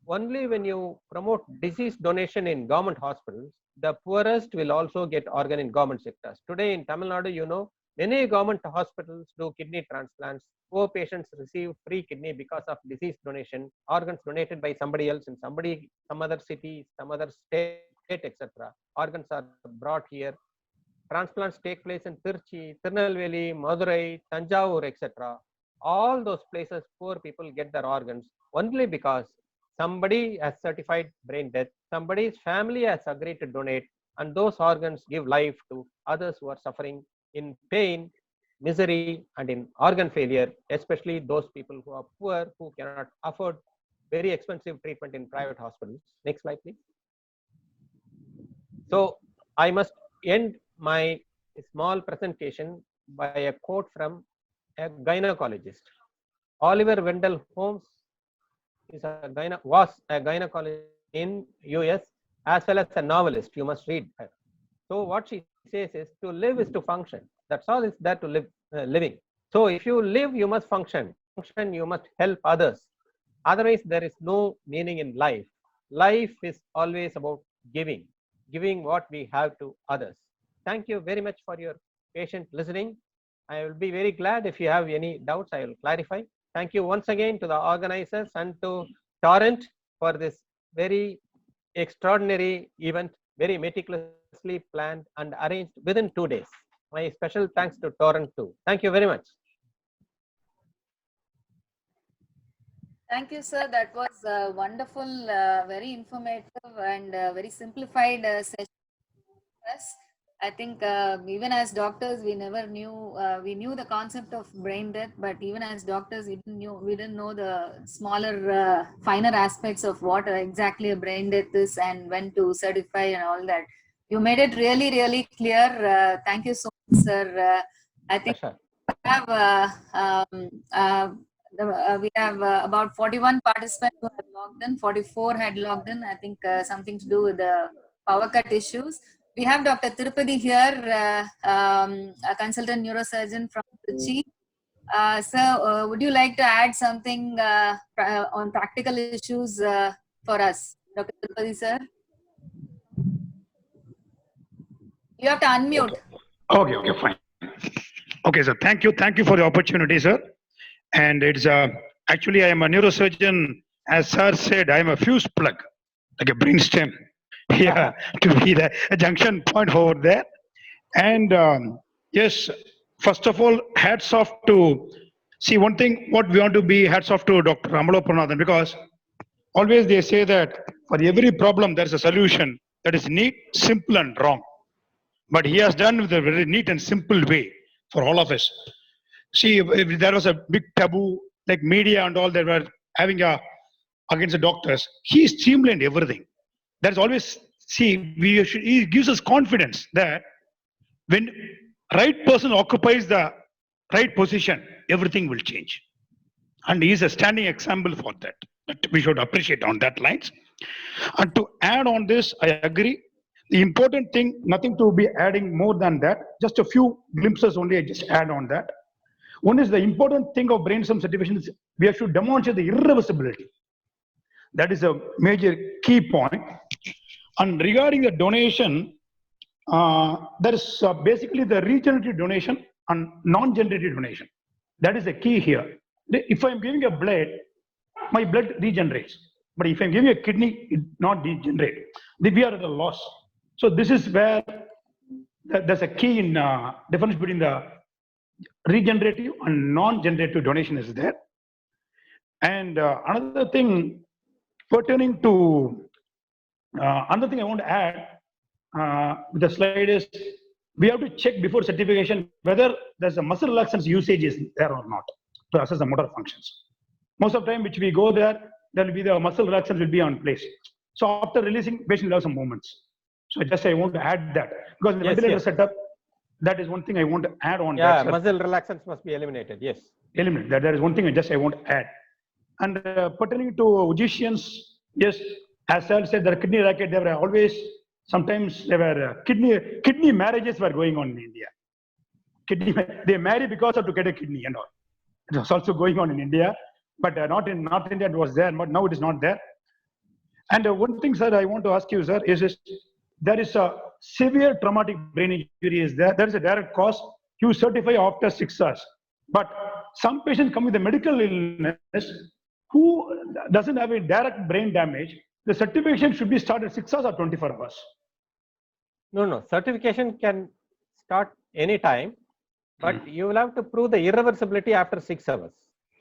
only when you promote disease donation in government hospitals, the poorest will also get organ in government sectors. Today in Tamil Nadu, you know, many government hospitals do kidney transplants. Poor patients receive free kidney because of disease donation, organs donated by somebody else in some other city, some other state, etc. Organs are brought here. Transplants take place in Tirchi, Tirunelveli, Madurai, Tanjavur, etc. all those places poor people get their organs only because somebody has certified brain death, somebody's family has agreed to donate, and those organs give life to others who are suffering in pain, misery, and in organ failure, especially those people who are poor, who cannot afford very expensive treatment in private hospitals. Next slide, please. So I must end my small presentation by a quote from a gynecologist. Oliver Wendell Holmes was a gynecologist in US as well as a novelist. You must read her. So what she says is, to live is to function. That's all is there to live, living. So if you live, you must function. Function, you must help others. Otherwise, there is no meaning in life. Life is always about giving what we have to others. Thank you very much for your patient listening. I will be very glad if you have any doubts, I will clarify. Thank you once again to the organizers and to Torrent for this very extraordinary event, very meticulously planned and arranged within 2 days. My special thanks to Torrent too. Thank you very much. Thank you, sir. That was wonderful, very informative, and very simplified session for us. I think even as doctors, we never knew. We knew the concept of brain death, but even as doctors, we didn't know the smaller, finer aspects of what exactly a brain death is and when to certify and all that. You made it really, really clear. Thank you so much, sir. I think Sure. we have about 41 participants who have logged in. 44 had logged in. I think something to do with the power cut issues. We have Dr. Tirupati here, a consultant neurosurgeon from Trichy. Sir, would you like to add something on practical issues for us? Dr. Tirupati, sir? You have to unmute. Okay, fine. Okay, sir. Thank you for the opportunity, sir. And it's actually I am a neurosurgeon. As sir said, I am a fuse plug, like a brainstem, here to be the junction point over there. And yes, first of all, hats off to see one thing. What we want to be hats off to Dr. Amalopanathan, because always they say that for every problem there is a solution that is neat, simple, and wrong. But he has done with a very neat and simple way for all of us. See, if there was a big taboo, like media and all, that were having against the doctors, he streamlined everything. There's always, see, he gives us confidence that when right person occupies the right position, everything will change. And he is a standing example for that. We should appreciate on that lines. And to add on this, I agree. The important thing, nothing to be adding more than that, just a few glimpses only, I just add on that. One is the important thing of brainstem certification is we should demonstrate the irreversibility. That is a major key point. And regarding the donation, there is basically the regenerative donation and non-generative donation. That is the key here. If I'm giving a blood, my blood regenerates. But if I'm giving a kidney, it not degenerate. We are at a loss. So this is where there's a key in difference between the regenerative and non-generative donation is there. And another thing pertaining to another thing I want to add with the slide is we have to check before certification whether there's a muscle relaxants usage is there or not to assess the motor functions. Most of the time which we go there will be the muscle relaxants will be on place. So after releasing, patient will have some movements. So I want to add that because the ventilator setup, that is one thing I want to add on. Yeah, muscle relaxants must be eliminated. Yes. Eliminate that. That is one thing I want to add. And pertaining to physicians, yes, as Sal said, the kidney racket, they were always, sometimes there were kidney marriages were going on in India. They marry because of to get a kidney and all. It was also going on in India, but not in North India it was there, but now it is not there. And one thing, sir, I want to ask you, sir, is there is a severe traumatic brain injury is there. There is a direct cause. You certify after 6 hours. But some patients come with a medical illness who doesn't have a direct brain damage. The certification should be started 6 hours or 24 hours. No. Certification can start anytime, but you will have to prove the irreversibility after 6 hours.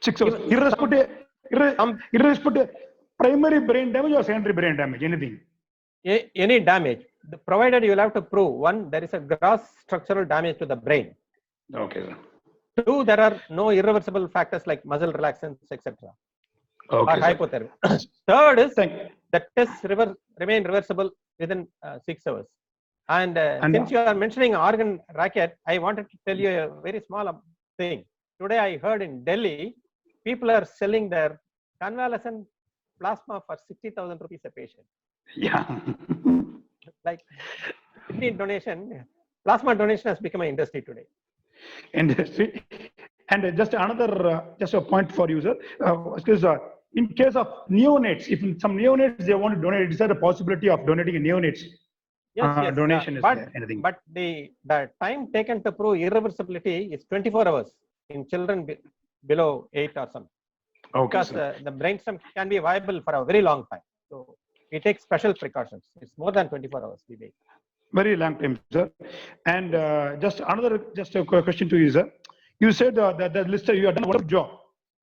6 hours. Irrespective primary brain damage or secondary brain damage, anything. Any damage, provided you will have to prove, one, there is a gross structural damage to the brain. Okay, sir. Two, there are no irreversible factors like muscle relaxants, etc. Okay, or sir. hypothermia. Third is Thank the tests remain reversible within 6 hours. And since you are mentioning organ racket, I wanted to tell you a very small thing. Today I heard in Delhi, people are selling their convalescent plasma for 60,000 rupees a patient. Yeah. Like kidney donation, plasma donation has become an industry today. Industry. And just another, just a point for you, sir. Because in case of neonates, if some neonates they want to donate, is there a possibility of donating a neonates? Yes, donation is but, there, anything? But the time taken to prove irreversibility is 24 hours in children below 8 or something. Okay, Because the brainstem can be viable for a very long time. So we take special precautions. It's more than 24 hours we wait. Very long time, sir. And just a question to you, sir. You said that the lister, you have done a wonderful job.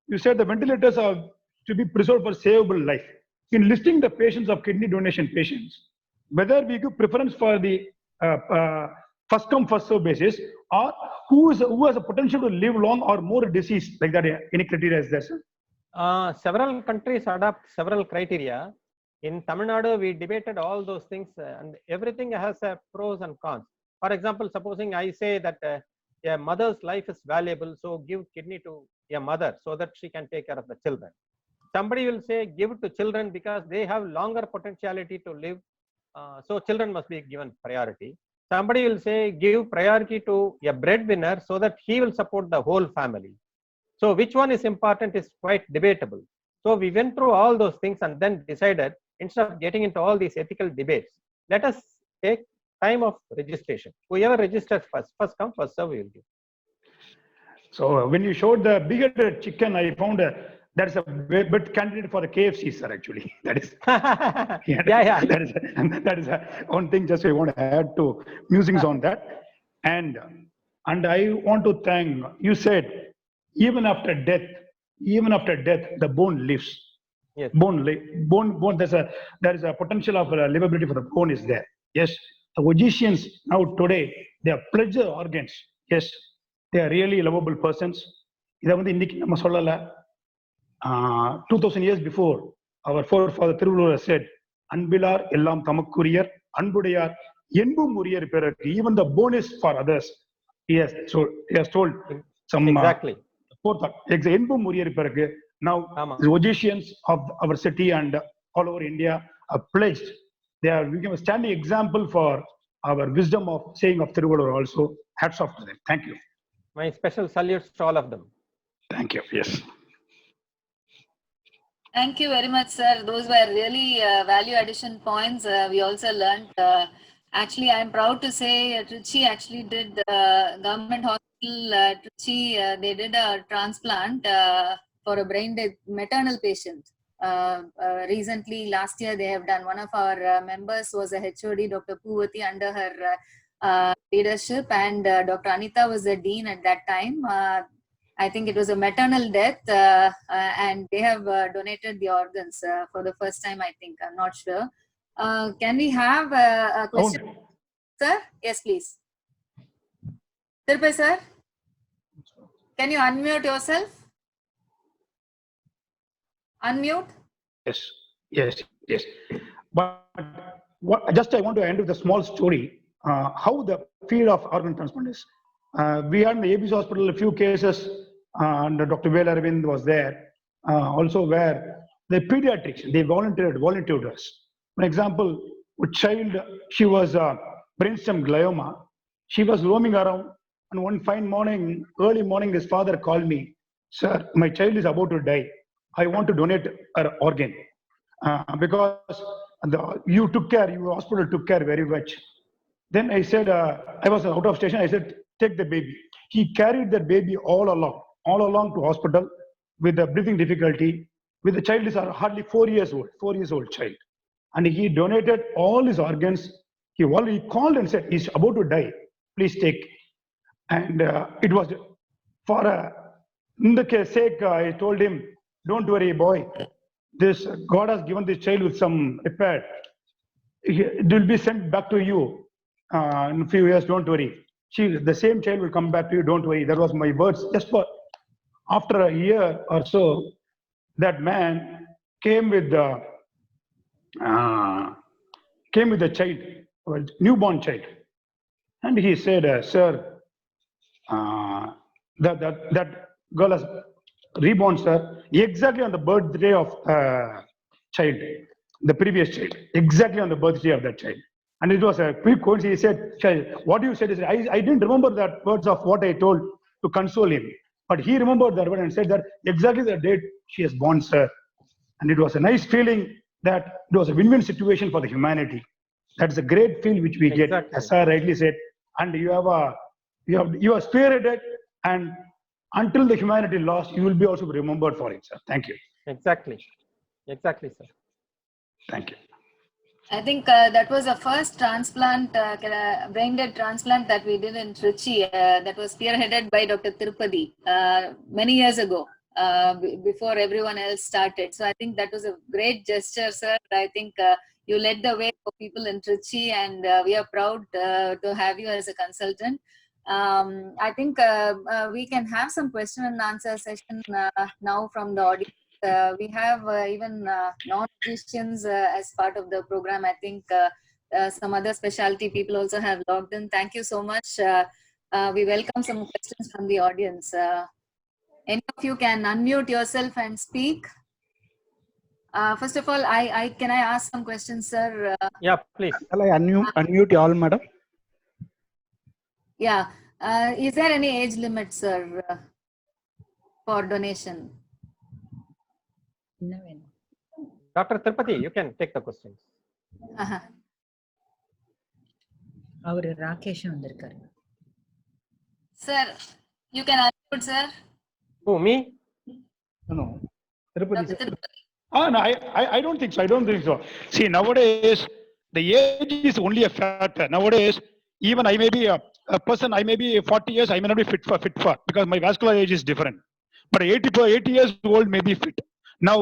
You said the ventilators are to be preserved for savable life. In listing the patients of kidney donation patients, whether we give preference for the first come first serve basis, or who has a potential to live long or more disease, like that, any criteria is there, sir? Several countries adopt several criteria. In Tamil Nadu, we debated all those things, and everything has pros and cons. For example, supposing I say that a mother's life is valuable, so give kidney to a mother so that she can take care of the children. Somebody will say give it to children because they have longer potentiality to live, so children must be given priority. Somebody will say give priority to a breadwinner so that he will support the whole family. So which one is important is quite debatable. So we went through all those things and then decided, instead of getting into all these ethical debates, let us take time of registration. Whoever registers first come, first serve we will give. So when you showed the bigger chicken, I found that's a bit candidate for the KFC, sir, actually. That is, yeah. That is one thing just I want to add to musings on that. And I want to thank, you said, even after death, the bone lives. Yes. Bone, there is a potential of livability for the bone is there. Yes. The physicians now today, they have pledged their organs. Yes. They are really lovable persons. 2000 years before, our forefather Thiruvalur said, Anbilar ellam tamakuriyar, Anbudayar, Yenbu muriyar perakku. Even the bone is for others. He has told some. Exactly. Now, the physicians of our city and all over India are pledged. They are become a standing example for our wisdom of saying of Thiruvalur also. Hats off to them. Thank you. My special salutes to all of them. Thank you. Yes. Thank you very much, sir. Those were really value addition points. We also learned. Actually, I'm proud to say Trichy actually did government hospital Trichy. They did a transplant for a brain dead maternal patient. Recently, last year, they have done. One of our members was a HOD, Dr. Puvati, under her leadership, and Dr. Anita was the dean at that time. I think it was a maternal death, and they have donated the organs for the first time, I think. I'm not sure. Can we have a question? Sir? Yes, please. Tirupati sir? Can you unmute yourself? Unmute? Yes. But just I want to end with a small story. How the field of organ transplant is. We had in the ABC hospital a few cases, and Dr. Vel Arvind was there. Also, where the pediatrics, they volunteered us. For example, a child, she was brainstem glioma. She was roaming around, and one fine morning, early morning, his father called me, "Sir, my child is about to die. I want to donate her organ because your hospital took care very much." Then I said, I was out of station. I said, "Take the baby." He carried the baby all along to hospital with the breathing difficulty. With the child is hardly 4 years old child, and he donated all his organs. He called and said, "He's about to die. Please take." And it was for In the sake, I told him, don't worry, boy. This God has given this child with some repair. It will be sent back to you in a few years. Don't worry. The same child will come back to you. Don't worry. That was my words. Just for after a year or so, that man came with the child, a newborn child, and he said, "Sir, that girl has reborn, sir, exactly on the birthday of child, the previous child, exactly on the birthday of that child." And it was a quick coincidence. He said, "Child, what you said is, I didn't remember that words of what I told to console him. But he remembered that word and said that exactly the date she is born, sir." And it was a nice feeling that it was a win-win situation for the humanity. That's a great feel which we get, as sir rightly said. And you have spearheaded, and until the humanity lost, you will be also remembered for it, sir. Thank you. Exactly, sir. Thank you. I think that was the first transplant, brain dead transplant that we did in Trichy. That was spearheaded by Dr. Tirupati many years ago, before everyone else started. So I think that was a great gesture, sir. I think you led the way for people in Trichy, and we are proud to have you as a consultant. I think we can have some question and answer session now from the audience. We have even non-magicians as part of the program. I think some other specialty people also have logged in. Thank you so much. We welcome some questions from the audience. Any of you can unmute yourself and speak. First of all, can I ask some questions, sir? Yeah, please. Shall I unmute you all, madam? Yeah. Is there any age limit, sir, for donation? Dr. Tirupati, you can take the questions. அவரு ராகேஷ் வந்திருக்காரு. Sir, you can unmute, sir. Who, me? No. Tirupati. No, I don't think so. I don't think so. See, nowadays, the age is only a factor. Nowadays, even I may be a person, I may be 40 years, I may not be fit for, because my vascular age is different. But 80 years old may be fit. Now,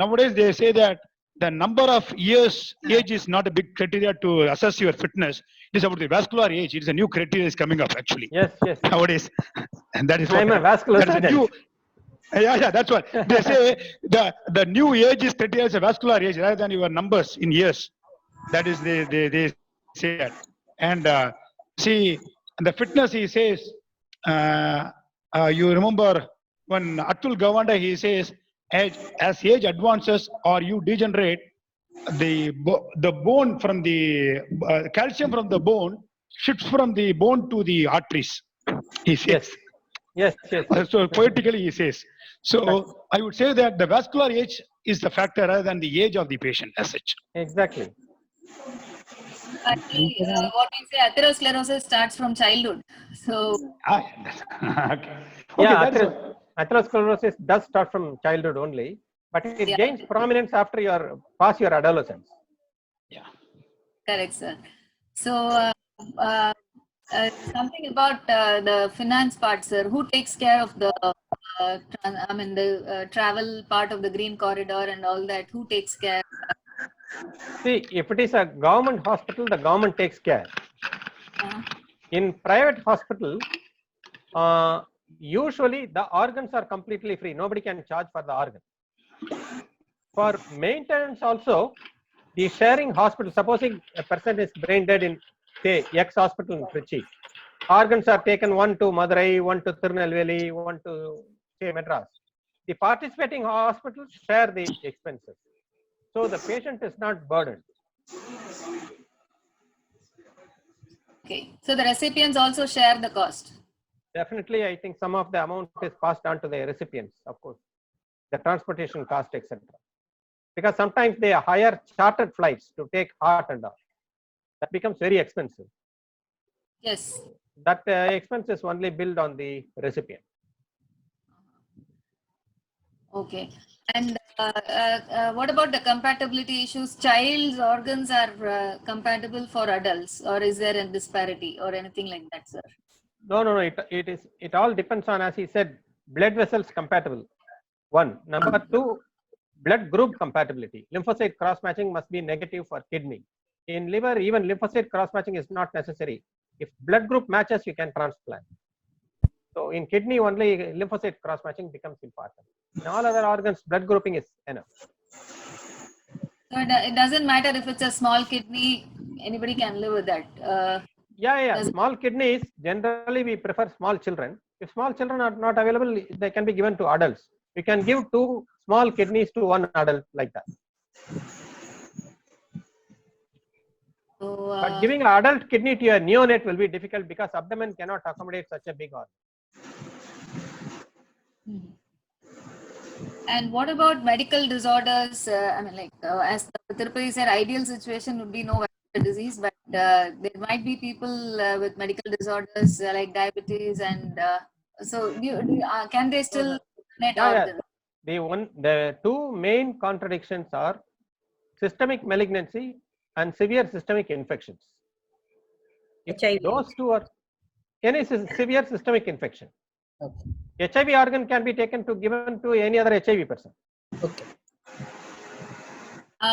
nowadays they say that the number of years age is not a big criteria to assess your fitness. It is about the vascular age. It is a new criteria is coming up actually. Yes. Nowadays, and that is I'm a vascular surgeon. Yeah, that's what they say. The new age is criteria as a vascular age rather than your numbers in years. That is they say that. And see, the fitness he says. You remember when Atul Gawande he says, as age advances or you degenerate, the bone from the calcium from the bone shifts from the bone to the arteries. He says. Yes. So poetically he says. So I would say that the vascular age is the factor rather than the age of the patient as such. Exactly. Actually, what we say, atherosclerosis starts from childhood. So. Atherosclerosis does start from childhood only, but it gains prominence after you pass your adolescence. Yeah. Correct, sir. So, something about the finance part, sir. Who takes care of the, travel part of the green corridor and all that? Who takes care? See, if it is a government hospital, the government takes care. In private hospital, usually the organs are completely free. Nobody can charge for the organ. For maintenance also, the sharing hospital, supposing a person is brain dead in, say, X hospital in Trichy, organs are taken, one to Madurai, one to Tirunelveli, one to, say, Madras. The participating hospitals share the expenses. So the patient is not burdened. Okay. So the recipients also share the cost. Definitely, I think some of the amount is passed on to the recipients, of course, the transportation cost, etc. Because sometimes they hire chartered flights to take heart and all. That becomes very expensive. Yes. That expense is only billed on the recipient. Okay. And what about the compatibility issues? Child's organs are compatible for adults, or is there a disparity or anything like that, sir? No. It all depends on, as he said, blood vessels compatible. One. Number two, blood group compatibility. Lymphocyte cross matching must be negative for kidney. In liver, even lymphocyte cross matching is not necessary. If blood group matches, you can transplant. So in kidney only lymphocyte cross matching becomes important. In all other organs, blood grouping is enough. So it doesn't matter if it's a small kidney, anybody can live with that. Yeah. Does it- Small kidneys, generally we prefer small children. If small children are not available, they can be given to adults. You can give 2 small kidneys to 1 adult like that. So, But giving an adult kidney to a neonate will be difficult because abdomen cannot accommodate such a big organ. and what about medical disorders? I mean, like as Tirupati said, ideal situation would be no vascular disease, but there might be people with medical disorders like diabetes, and so can they still donate organs? The 2 main contradictions are systemic malignancy and severe systemic infections. If HIV. those 2 are any severe systemic infection, Okay. HIV organ can be taken to given to any other HIV person. Okay.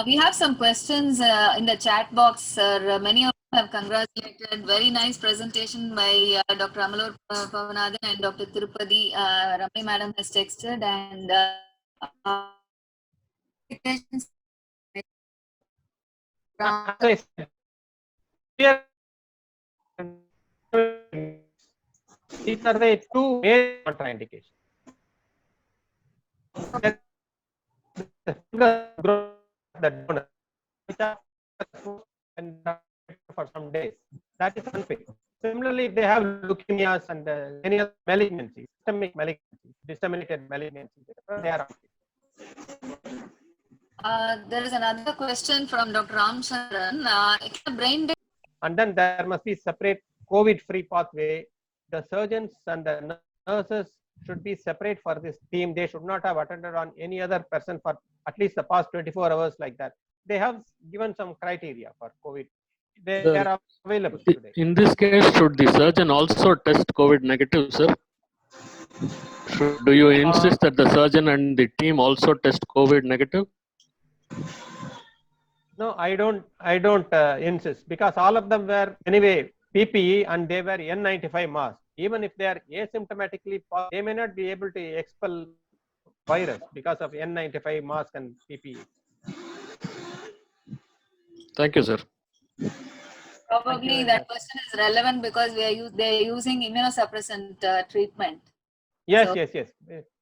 We have some questions in the chat box, sir. Many of them have congratulated. Very nice presentation by Dr. Amalur Pavanathan and Dr. Tirupati. Ramani Madam has texted, and As I said, here, these are the 2 main contraindications. The donor, which are and for some days, that is unfit. Similarly, they have leukemias and any other malignancies, systemic malignancies, disseminated malignancies, they are unfit. there is another question from Dr. Ramcharan. Brain dead. And then there must be separate COVID-free pathway. The surgeons and the nurses should be separate for this team. They should not have attended on any other person for at least the past 24 hours like that. They have given some criteria for COVID. They are available today. In this case, should the surgeon also test COVID negative, sir? Do you insist that the surgeon and the team also test COVID negative? No, I don't insist, because all of them were anyway PPE and they were N95 masks. Even if they are asymptomatically, they may not be able to expel virus because of N95 mask and PPE. Thank you, sir. Probably that question is relevant because they're using immunosuppressant treatment. Yes, So-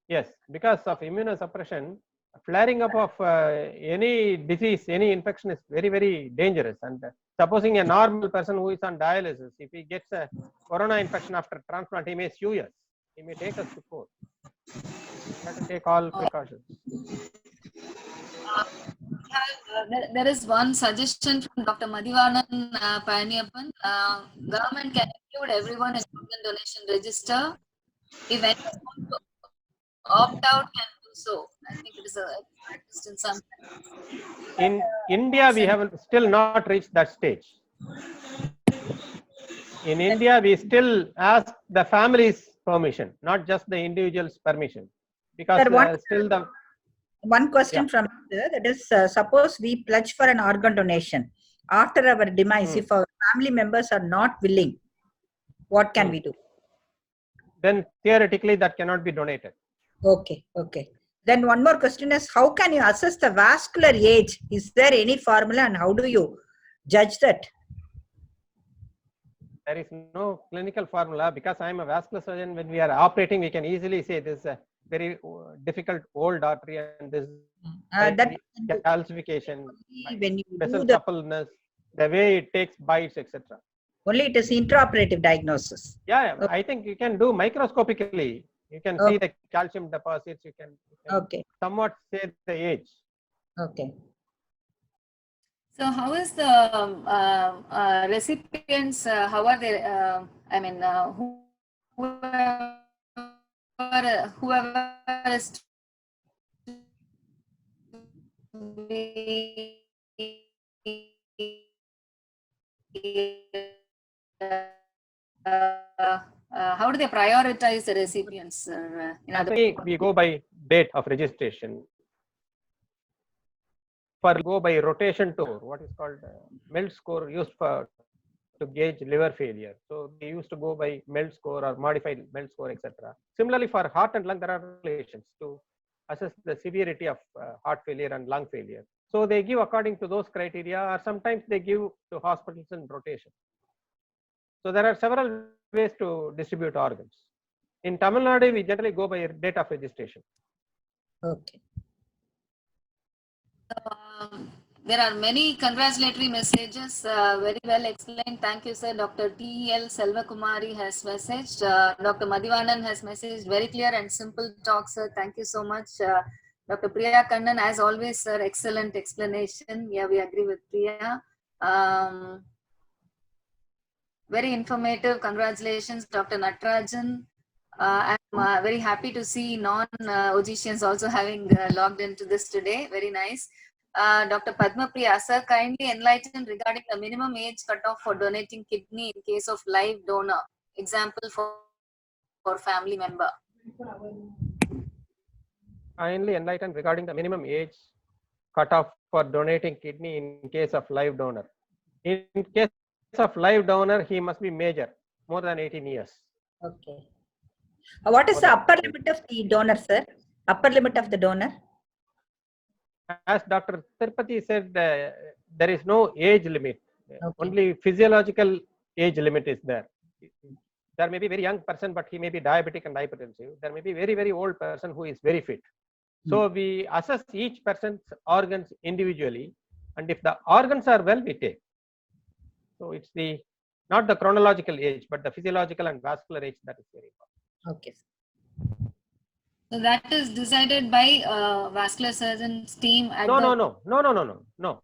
yes. Because of immunosuppression, flaring up of any disease, any infection is very, very dangerous. And supposing a normal person who is on dialysis, if he gets a corona infection after transplant, he may sue us. He may take us to court. We have to take all precautions. There is one suggestion from Dr. Madhivanan Paniappan. Government can include everyone in organ donation register. If anyone wants to opt out, can do so. I think it is practiced in some countries. In India, we have still not reached that stage. In India, we still ask the family's permission, not just the individual's permission, because Sir, still the One question from here, that is, suppose we pledge for an organ donation. After our demise, if our family members are not willing, what can we do? then theoretically that cannot be donated. Okay. Then one more question is, how can you assess the vascular age? Is there any formula and how do you judge that? There is no clinical formula, because I am a vascular surgeon. When we are operating, we can easily say this is a very difficult old artery and this That calcification, when you vessel do the, suppleness, the way it takes bites, etc. only it is intraoperative diagnosis. Yeah, I think you can do microscopically. You can see the calcium deposits. You can somewhat say the age. Okay. So how is the recipients, how are they, I mean, whoever is how do they prioritize the recipients? In other We go by date of registration. Go by rotation to what is called MELD score used to gauge liver failure. So they used to go by MELD score or modified MELD score, etc. Similarly, for heart and lung, there are relations to assess the severity of heart failure and lung failure. So they give according to those criteria, or sometimes they give to hospitals in rotation. So there are several ways to distribute organs. In Tamil Nadu, we generally go by date of registration. Okay. There are many congratulatory messages, very well explained. Thank you, sir. Dr. T.L. Selvakumari has messaged. Dr. Madhivanan has messaged. Very clear and simple talk, sir. Thank you so much. Dr. Priya Kannan, as always, sir, excellent explanation. Yeah, we agree with Priya. Very informative. Congratulations, Dr. Natarajan. I'm very happy to see non-OGCians also having logged into this today. Very nice. Dr. Padma Priya, sir, kindly enlighten regarding the minimum age cutoff for donating kidney in case of live donor. Example for family member. Kindly enlighten regarding the minimum age cutoff for donating kidney in case of live donor. In case of live donor, he must be major, more than 18 years. Okay. What is the upper limit of the donor, sir? Upper limit of the donor? As Dr. Tirupati said, there is no age limit. Okay. Only physiological age limit is there. There may be very young person, but he may be diabetic and hypertensive. There may be very, very old person who is very fit. So we assess each person's organs individually, and if the organs are well, we take. So it's not the chronological age, but the physiological and vascular age that is very important. Okay. So that is decided by vascular surgeon's team. At No.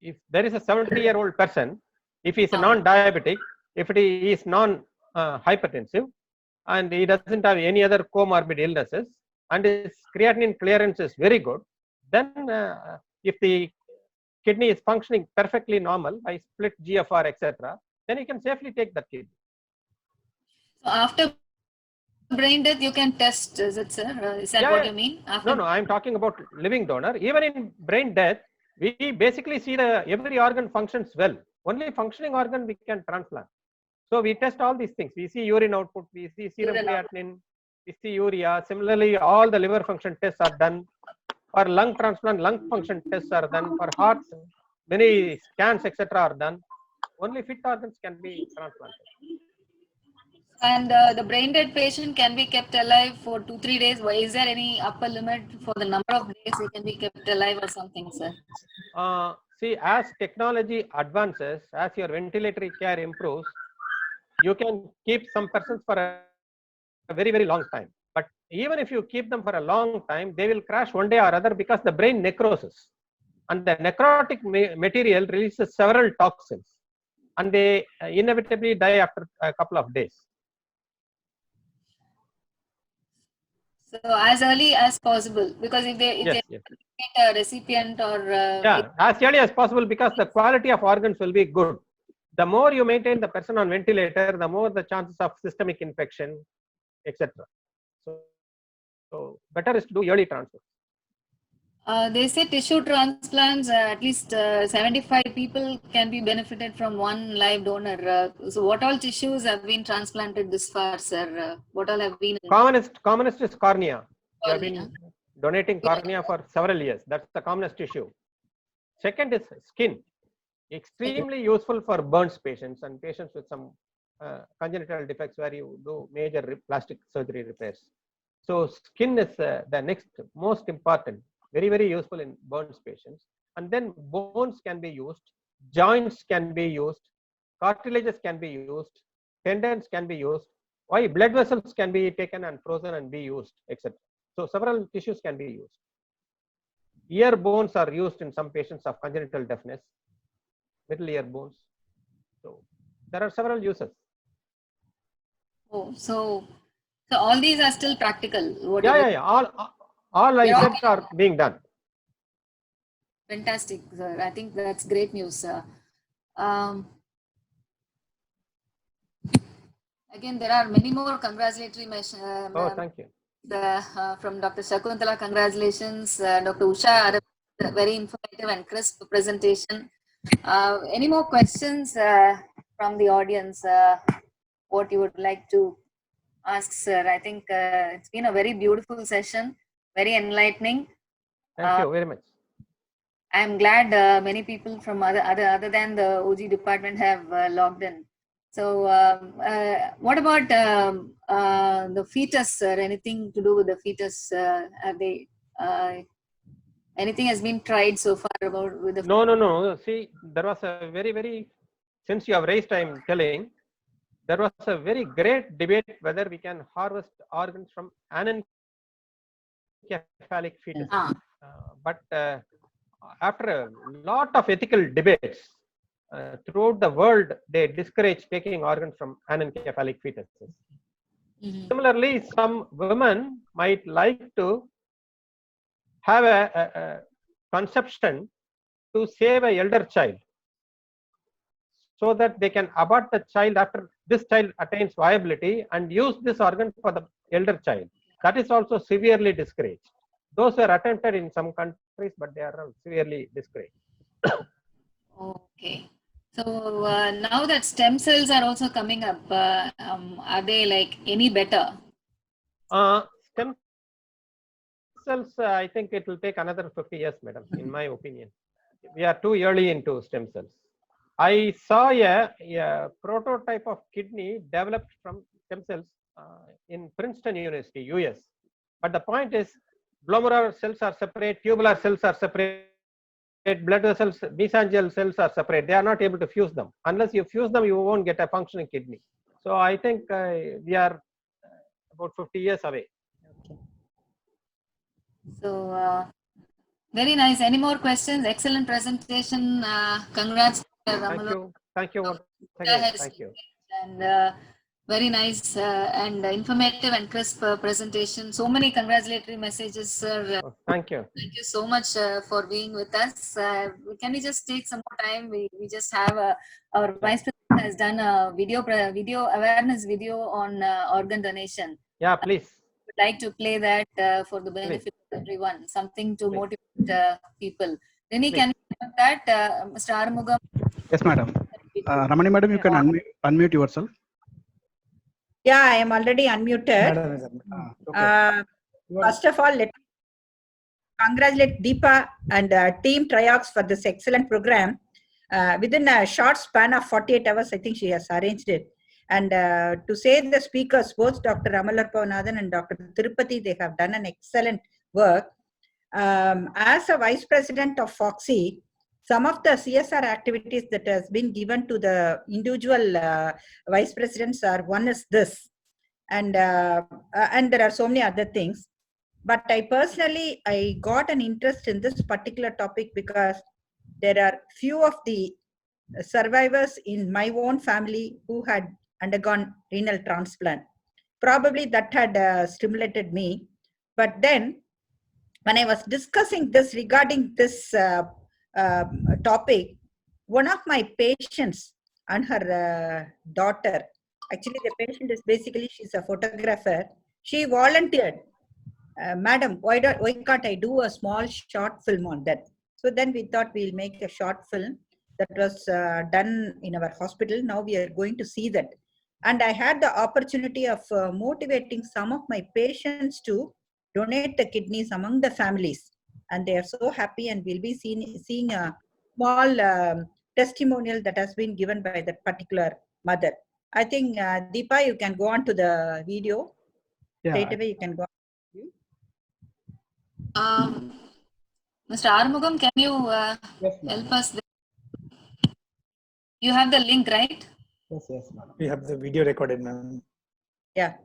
If there is a 70-year-old person, if he is a non-diabetic, if he is non-hypertensive, and he doesn't have any other comorbid illnesses, and his creatinine clearance is very good, then if the kidney is functioning perfectly normal by split GFR, etc., then you can safely take that kidney. So after brain death, you can test, is it, sir? Is that what you mean? No, I'm talking about living donor. Even in brain death, we basically see every organ functions well. Only functioning organ we can transplant. So we test all these things. We see urine output, we see serum creatinine, we see urea. Similarly, all the liver function tests are done. For lung transplant, lung function tests are done. For heart, many scans, etc., are done. Only fit organs can be transplanted. And the brain dead patient can be kept alive for 2-3 days. Is there any upper limit for the number of days they can be kept alive or something, sir? See, as technology advances, as your ventilatory care improves, you can keep some persons for a very, very long time. But even if you keep them for a long time, they will crash one day or other because the brain necroses. And the necrotic material releases several toxins. And they inevitably die after a couple of days. So as early as possible, because if they get a recipient or as early as possible, because the quality of organs will be good. The more you maintain the person on ventilator, the more the chances of systemic infection, etc. So better is to do early transfer. They say tissue transplants, at least 75 people can be benefited from one live donor. So what all tissues have been transplanted this far, sir? What all have been? Commonest is cornea. We have been donating cornea for several years. That's the commonest tissue. Second is skin. Extremely useful for burns patients and patients with some congenital defects where you do major plastic surgery repairs. So skin is the next most important. Very, very useful in burns patients. And then bones can be used, joints can be used, cartilages can be used, tendons can be used. Why? Blood vessels can be taken and frozen and be used, etc. So several tissues can be used. Ear bones are used in some patients of congenital deafness, middle ear bones. So there are several uses. Oh, so all these are still practical. All I said are being done. Fantastic, sir. I think that's great news, sir. I Again, there are many more congratulatory Oh, thank you. from Dr. Shakuntala. Congratulations, Dr. Usha. Very informative and crisp presentation. Any more questions from the audience? What you would like to ask, sir? I think it's been a very beautiful session, very enlightening. Thank you very much. I'm glad many people from other than the OG department have logged in. So, what about the fetus, sir? Anything to do with the fetus? Have they? Anything has been tried so far about with the? No. See, there was a very, since you have raised, I'm telling, there was a very great debate whether we can harvest organs from anencephalic fetus. But after a lot of ethical debates throughout the world, they discourage taking organs from anencephalic fetuses. Similarly, some women might like to have a conception to save an elder child, so that they can abort the child after this child attains viability and use this organ for the elder child. That is also severely discouraged. Those were attempted in some countries, but they are severely discouraged. Okay. So now that stem cells are also coming up, are they like any better? Stem cells, I think it will take another 50 years, madam, in my opinion. We are too early into stem cells. I saw a prototype of kidney developed from stem cells in Princeton University, US. But the point is, glomerular cells are separate, tubular cells are separate, blood vessels, mesangial cells are separate. They are not able to fuse them. Unless you fuse them, you won't get a functioning kidney. So I think we are about 50 years away. Okay. So very nice. Any more questions? Excellent presentation. Congrats. Thank you. Thank you. And very nice and informative and crisp presentation. So many congratulatory messages, sir. Thank you. Thank you so much for being with us. Can we just take some more time? We just have our Vice President has done a video awareness video on organ donation. Yeah, please. Would like to play that for the benefit of everyone. Something to motivate people. Rini, can you do that, Mr. Arumugam? Yes, madam. Ramani, madam, you can unmute yourself. Yeah, I am already unmuted. First of all, let me congratulate Deepa and Team Triox for this excellent program. Within a short span of 48 hours, I think she has arranged it. And to say the speakers, both Dr. Amalarpa Nathan and Dr. Tirupati, they have done an excellent work. As a Vice President of FOXI, some of the CSR activities that has been given to the individual Vice Presidents are, one is this, and there are so many other things. But I got an interest in this particular topic because there are few of the survivors in my own family who had undergone renal transplant. Probably that had stimulated me. But then when I was discussing this regarding this topic, one of my patients and her daughter, actually the patient is basically, she's a photographer, she volunteered, madam, why can't I do a small short film on that? So then we thought we'll make a short film that was done in our hospital. Now we are going to see that. And I had the opportunity of motivating some of my patients to donate the kidneys among the families. And they are so happy, and we'll be seeing a small testimonial that has been given by that particular mother. I think, Deepa, you can go on to the video. Yeah. Straight away you can go on. Mr. Arumugam, can you help us there? You have the link, right? Yes, madam. We have the video recorded, ma'am. Yeah,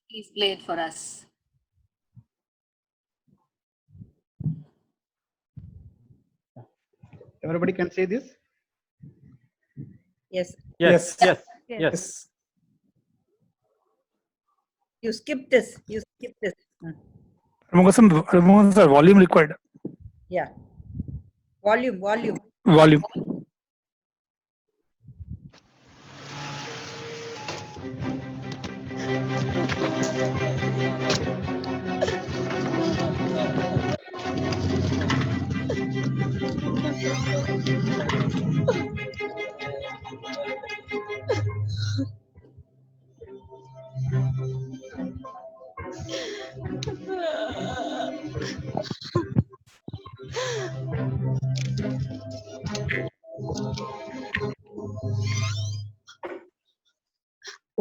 please play it for us. Everybody can see this? Yes. Yes. You skip this. Remove the volume required. Yeah. Volume.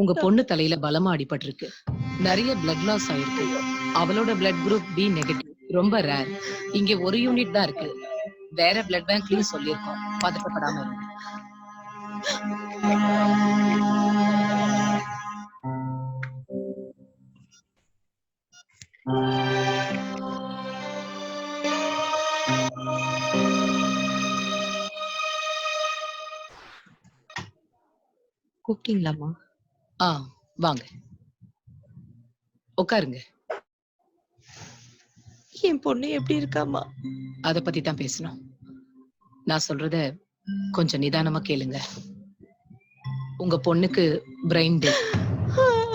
உங்க பொண்ணு தலையில பலமா அடிபட்டிருக்கு. நிறைய blood loss ஆயிருக்கு. அவளோட blood group B negative. ரொம்ப rare. இங்க ஒரு யூனிட் தான் இருக்கு. வேற பிளட் பேங்க்லயும் சொல்லியிருக்கோம். பதட்டப்படாம இருங்க. கூப்பிட்டீங்களாம்மா? வாங்க உட்காருங்க. என் பொண்ணு எப்படி இருக்காமா? அத பத்தி தான் பேசணும். நான் சொல்றத கொஞ்சம் நிதானமா கேளுங்க. உங்க பொண்ணுக்கு பிரெயின் டெத்,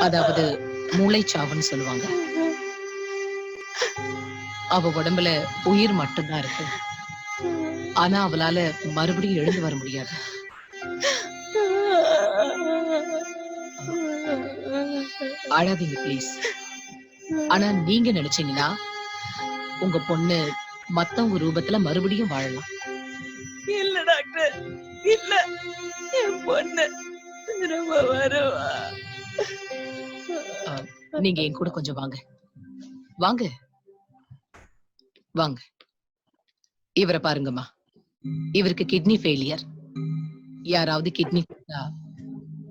அதாவது மூளைச்சாவுன்னு சொல்லுவாங்க. அவ உடம்புல உயிர் மட்டும்தான் இருக்கு. ஆனா அவளால மறுபடியும் எழுந்து வர முடியாது. அழாதீங்க ப்ளீஸ். ஆனா நீங்க நினைச்சீங்கன்னா உங்க பொண்ணு மத்தவங்க ரூபத்துல மறுபடியும் வாழலாம். இல்ல டாக்டர், இல்ல. என் பொண்ணு திரும்ப வருவா. நீங்க என் கூட கொஞ்சம் வாங்க. வாங்க வாங்க. இவரை பாருங்கம்மா. இவருக்கு கிட்னி ஃபெயிலியர். யாராவது கிட்னி கொடுத்தா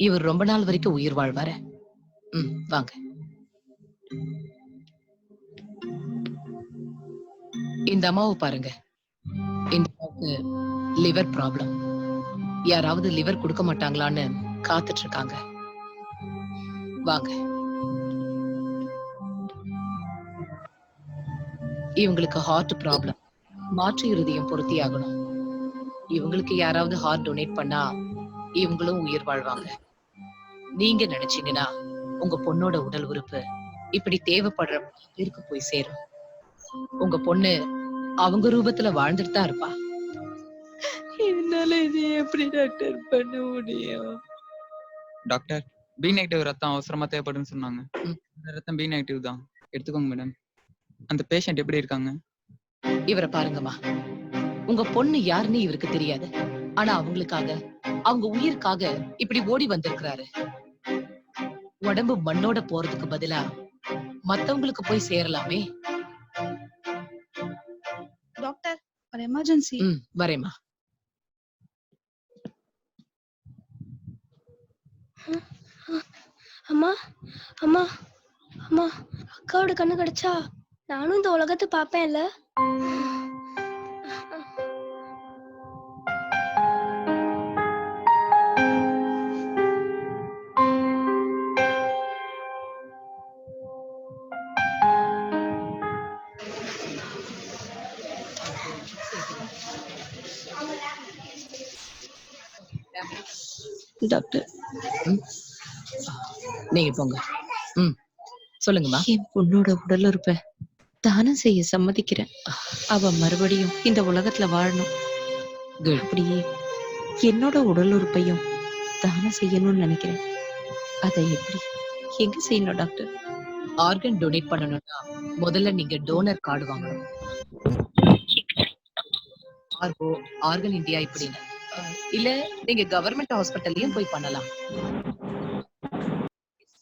இவர் ரொம்ப நாள் வரைக்கும் உயிர் வாழ்வாரு. வாங்க. இந்த அம்மாவை பாருங்க. இந்த அம்மாவுக்கு லிவர் ப்ராப்ளம். யாராவது லிவர் கொடுக்க மாட்டாங்களான்னு காத்துட்டு இருக்காங்க. வாங்க. இவங்களுக்கு ஹார்ட் ப்ராப்ளம். மாற்று இருதயம் பொருத்தி ஆகணும். இவங்களுக்கு யாராவது ஹார்ட் டொனேட் பண்ணா இவங்களும் உயிர் வாழ்வாங்க. நீங்க நினைச்சீங்கன்னா உங்க பொண்ணோட உடல் உறுப்பு இப்படி தேவைப்படுற பேருக்கு போய் சேரும். உங்க பொண்ணு அவங்க ரூபத்துல வாழ்ந்துட்டு தான் இருப்பா. என்னால இது எப்படி டாக்டர் பண்ண முடியும்? டாக்டர், பி நெகட்டிவ் ரத்தம் அவசரமா தேவைப்படுன்னு சொன்னாங்க. இந்த ரத்தம் பி நெகட்டிவ் தான், எடுத்துக்கோங்க மேடம். அந்த பேஷண்ட் எப்படி இருக்காங்க? இவரை பாருங்கம்மா. உங்க பொண்ணு யாருன்னு இவருக்கு தெரியாது. ஆனா அவங்களுக்காக, அவங்க உயிருக்காக இப்படி ஓடி வந்திருக்கிறாரு. உடம்பு மண்ணோட போறதுக்கு பதிலா மத்தவங்களுக்கு போய் சேரலாமே. டாக்டர், ஒரு எமர்ஜென்சி. வரேம்மா. அம்மா அம்மா அம்மா, அக்காவோட கண்ணு கிடைச்சா நானும் இந்த உலகத்தை பாப்பேன்ல. டாக்டர், நீங்க போங்க. சொல்லுங்கம்மா. என் பொண்ணோட உடல் உறுப்பை தானம் செய்ய சம்மதிக்கிறேன். அவ மறுபடியும் இந்த உலகத்துல வாழணும். அப்படியே என்னோட உடல் உறுப்பையும் தானம் செய்யணும்னு நினைக்கிறேன். அதை எப்படி, எங்க செய்யணும் டாக்டர்? ஆர்கன் டொனேட் பண்ணணும்னா முதல்ல நீங்க டோனர் கார்டு வாங்கணும். ஆர்கன் இந்தியா இப்படின்னு. இல்ல நீங்க கவர்மெண்ட் ஹாஸ்பிட்டல்லயும் போய் பண்ணலாம்.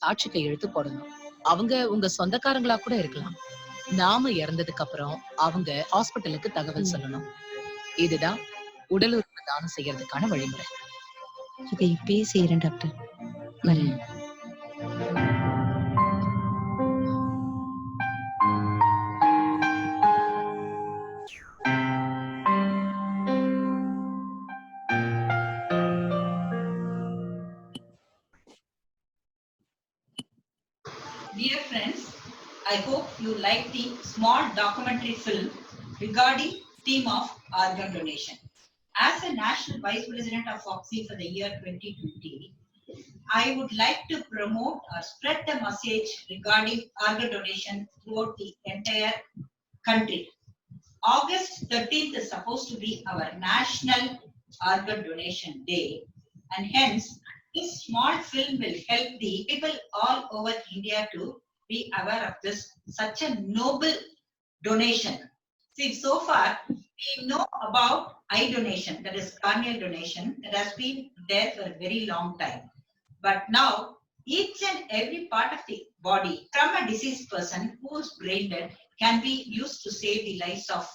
சாட்சி கையெழுத்து போடணும். அவங்க உங்க சொந்தக்காரங்களா கூட இருக்கலாம். நாம இறந்ததுக்கு அப்புறம் அவங்க ஹாஸ்பிட்டலுக்கு தகவல் சொல்லணும். இதுதான் உடல் உறுப்பு தானம் செய்யறதுக்கான வழிமுறை. இதை இப்பயே செய்யறேன் doctor. Dear friends, I hope you like the small documentary film regarding theme of organ donation. As a National Vice President of FOXI for the year 2020, I would like to promote or spread the message regarding organ donation throughout the entire country. August 13th is supposed to be our National Organ Donation Day, and hence this small film will help the people all over India to be aware of this such a noble donation. See, so far we know about eye donation, that is corneal donation, that has been there for a very long time. But now each and every part of the body from a deceased person who is brain dead can be used to save the lives of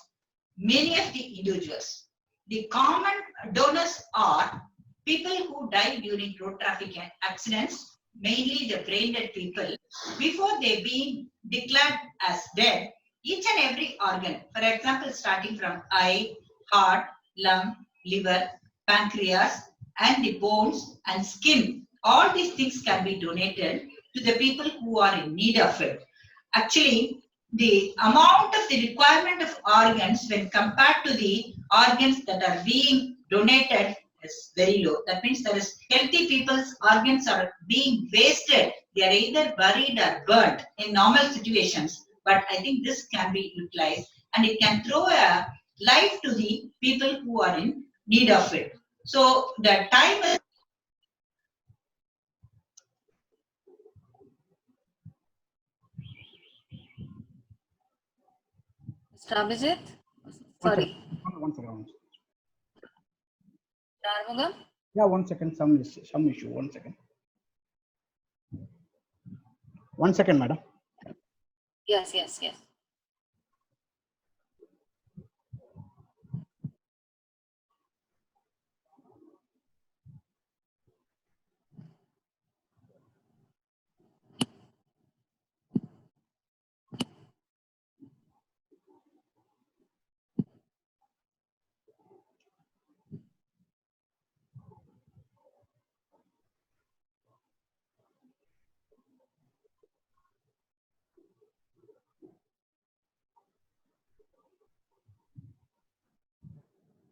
many of the individuals. The common donors are people who die during road traffic accidents, mainly the brain dead people. Before they being declared as dead, each and every organ, for example, starting from eye, heart, lung, liver, pancreas, and the bones and skin, all these things can be donated to the people who are in need of it. Actually, the amount of the requirement of organs when compared to the organs that are being donated is very low. That means there is healthy people's organs are being wasted. They are either buried or burnt in normal situations. But I think this can be utilized and it can throw a life to the people who are in need of it. So the time is Mr. Abhijit? Sorry. One second. Sharmugam? Yeah, 1 second. Some issue. 1 second. 1 second, madam. Yes.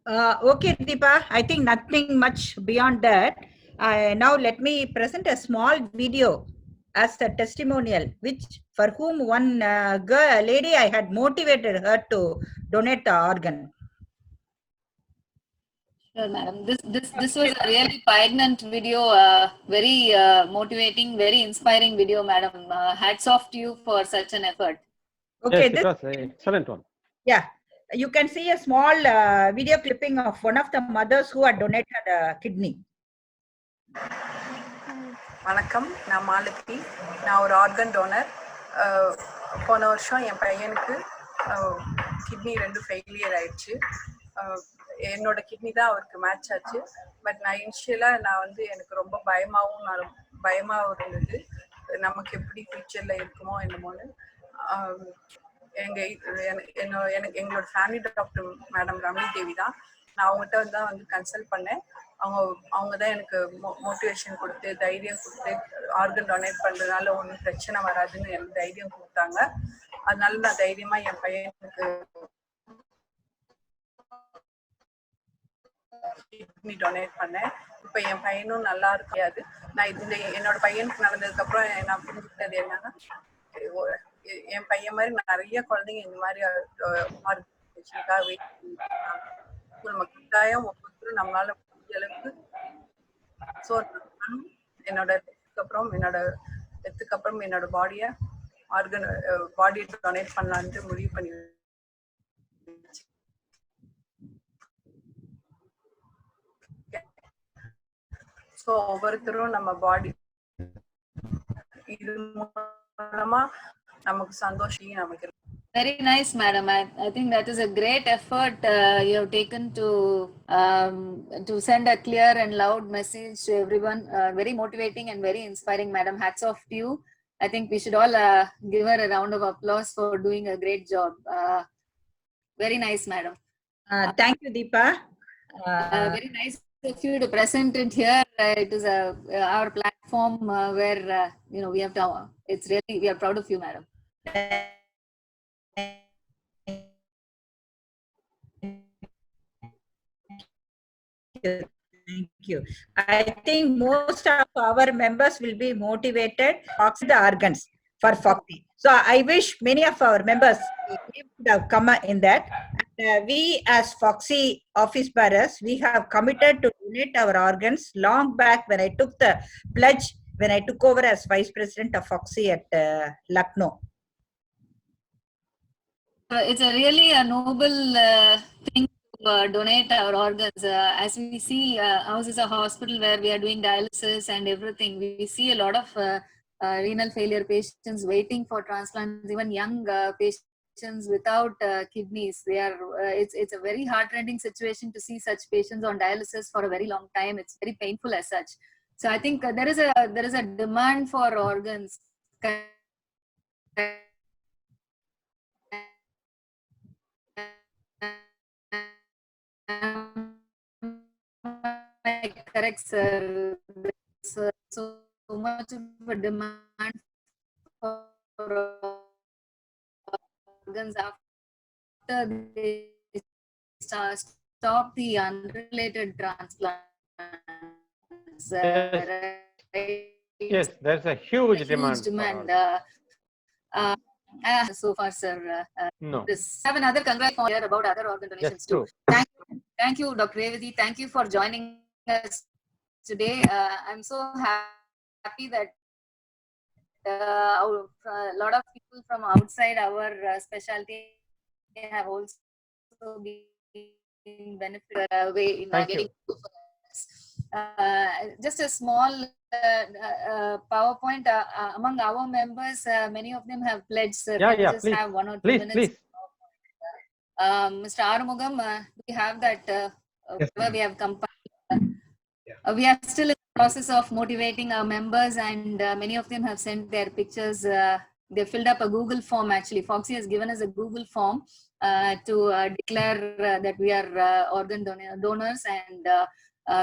Okay, Deepa, I think nothing much beyond that. Now let me present a small video as a testimonial, which for whom one lady I had motivated her to donate the organ. Sure, madam. This was a really poignant video, very motivating, very inspiring video, madam. Hats off to you for such an effort. Okay, yes, it was an excellent one. Yeah, you can see a small video clipping of one of the mothers who had donated a kidney. வணக்கம், நான் மாலதி. நான் ஒரு organ toner. போன வருஷம் என் பையனுக்கு kidney 2 failure ஆயிடுச்சு. என்னோட kidney தான் அவருக்கு மேட்ச் ஆச்சு. பட் நான் இனிஷியலாக எனக்கு ரொம்ப பயமாகவும் இருந்தது. நமக்கு எப்படி ஃபியூச்சரில் இருக்குமோ என்னமோன்னு. எங்களோட ஃபேமிலி டாக்டர் மேடம் ரமணி தேவி தான். நான் அவங்ககிட்ட தான் கன்சல்ட் பண்ணேன். அவங்க தான் எனக்கு மோட்டிவேஷன் கொடுத்து தைரியம் கொடுத்து ஆர்கன் டொனேட் பண்ணுறதுனால ஒன்றும் பிரச்சனை வராதுன்னு எனக்கு தைரியம் கொடுத்தாங்க. அதனால நான் தைரியமா என் பையனுக்கு கிட்னி டொனேட் பண்ணேன். இப்போ என் பையனும் நல்லா இருக்காது. நான் என்னோட பையனுக்கு நடந்ததுக்கு அப்புறம் நான் புரிஞ்சுக்கிட்டது என்னன்னா, என் பையன் மாதிரி நிறைய குழந்தைங்க இந்த மாதிரி நம்ம கட்டாயம் ஒவ்வொருத்தரும் நம்மளால முடிஞ்ச அளவுக்கு. ஸோ என்னோட டெத்துக்கு அப்புறம் என்னோட பாடியை டொனேட் பண்ணலான்ட்டு முடிவு பண்ணி. ஸோ ஒவ்வொருத்தரும் நம்ம பாடி இது மூலமா நமக்கு சந்தோஷம் நமக்கு. Very nice, madam. I think that is a great effort you have taken to send a clear and loud message to everyone. Very motivating and very inspiring, madam. Hats off to you. I think we should all give her a round of applause for doing a great job. Very nice, madam. Thank you, Deepa. Very nice of you to present it here. It is our platform where we have to. It's really, we are proud of you, madam. Thank you. I think most of our members will be motivated to the organs for Foxy. So I wish many of our members would have come in that. And, we as Foxy office bearers, we have committed to donate our organs long back when I took the pledge, when I took over as Vice President of Foxy at Lucknow. It's a really a noble thing to donate our organs. As we see, ours is a hospital where we are doing dialysis and everything. We see a lot of renal failure patients waiting for transplants, even young patients without kidneys. They are. It's a very heartrending situation to see such patients on dialysis for a very long time. It's very painful as such. So I think there is a demand for organs. Correct, sir. There's so much of a demand for organs after they stop the unrelated transplants. Yes, there's a huge demand. So far, sir. No. Have another congratulations here about other organ donations too. Thank you, Dr. Revati. Thank you for joining us today. I'm so happy that a lot of people from outside our specialty have also been benefited way in getting just a small PowerPoint among our members. Many of them have pledged. Yeah, just please. have 1 or 2 please, minutes. Please. Mr. Arumugam, do we have that? Yes, we have compiled. We are still in the process of motivating our members, and many of them have sent their pictures. They filled up a Google form. Actually, Foxy has given us a Google form to declare that we are organ donors, and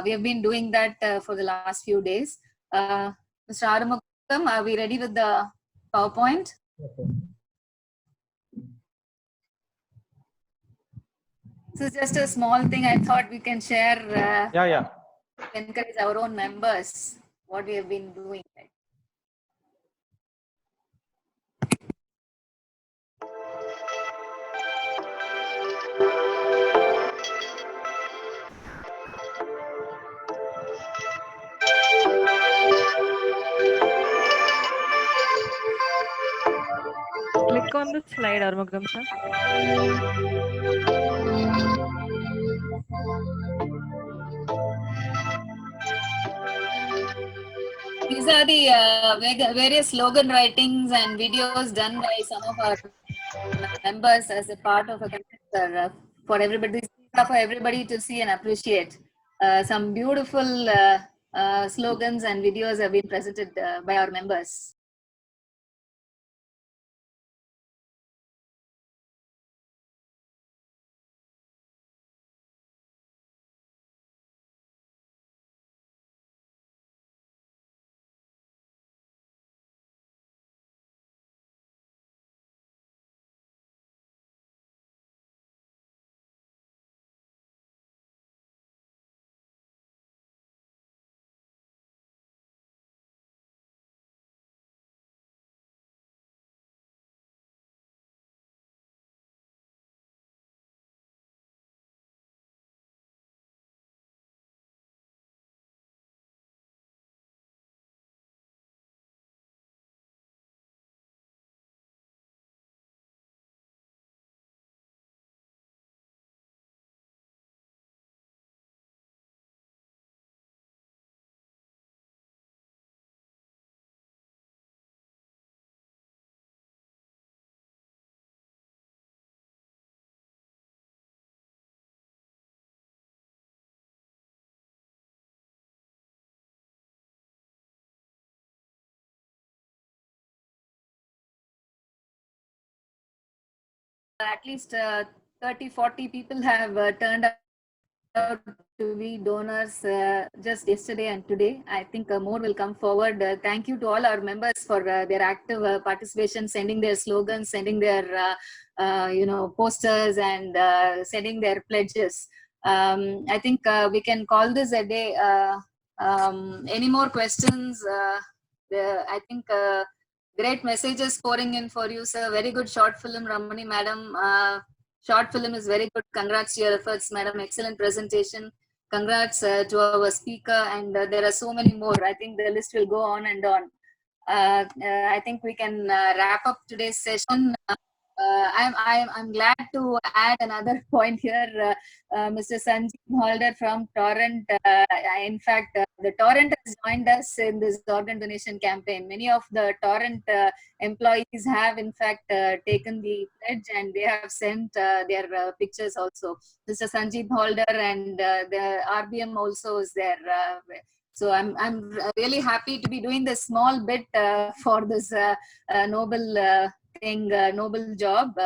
we have been doing that for the last few days. Mr. Arumugam, are we ready with the PowerPoint? This is just a small thing I thought we can share. Encourage our own members what we have been doing. Click on the slide, Arumugam sir. These are the various slogan writings and videos done by some of our members as a part of a contest for everybody. These are for everybody to see and appreciate. Some beautiful slogans and videos have been presented by our members. At least 30-40 people have turned out to be donors just yesterday and today. I think more will come forward. Thank you to all our members for their active participation, sending their slogans, sending their posters, and sending their pledges. I think we can call this a day. Any more questions? I think great messages pouring in for you, sir. Very good short film, Ramani madam. Short film is very good. Congrats to your efforts, madam. Excellent presentation. Congrats to our speaker, and there are so many more. I think the list will go on and on. I think we can wrap up today's session. I'm glad to add another point here. Mr. Sanjeev Halder from Torrent. In fact, the Torrent has joined us in this organ donation campaign. Many of the Torrent employees have, in fact, taken the pledge, and they have sent their pictures also. Mr. Sanjeev Halder and the RBM also is there. So I'm really happy to be doing this small bit for this noble thing, noble job.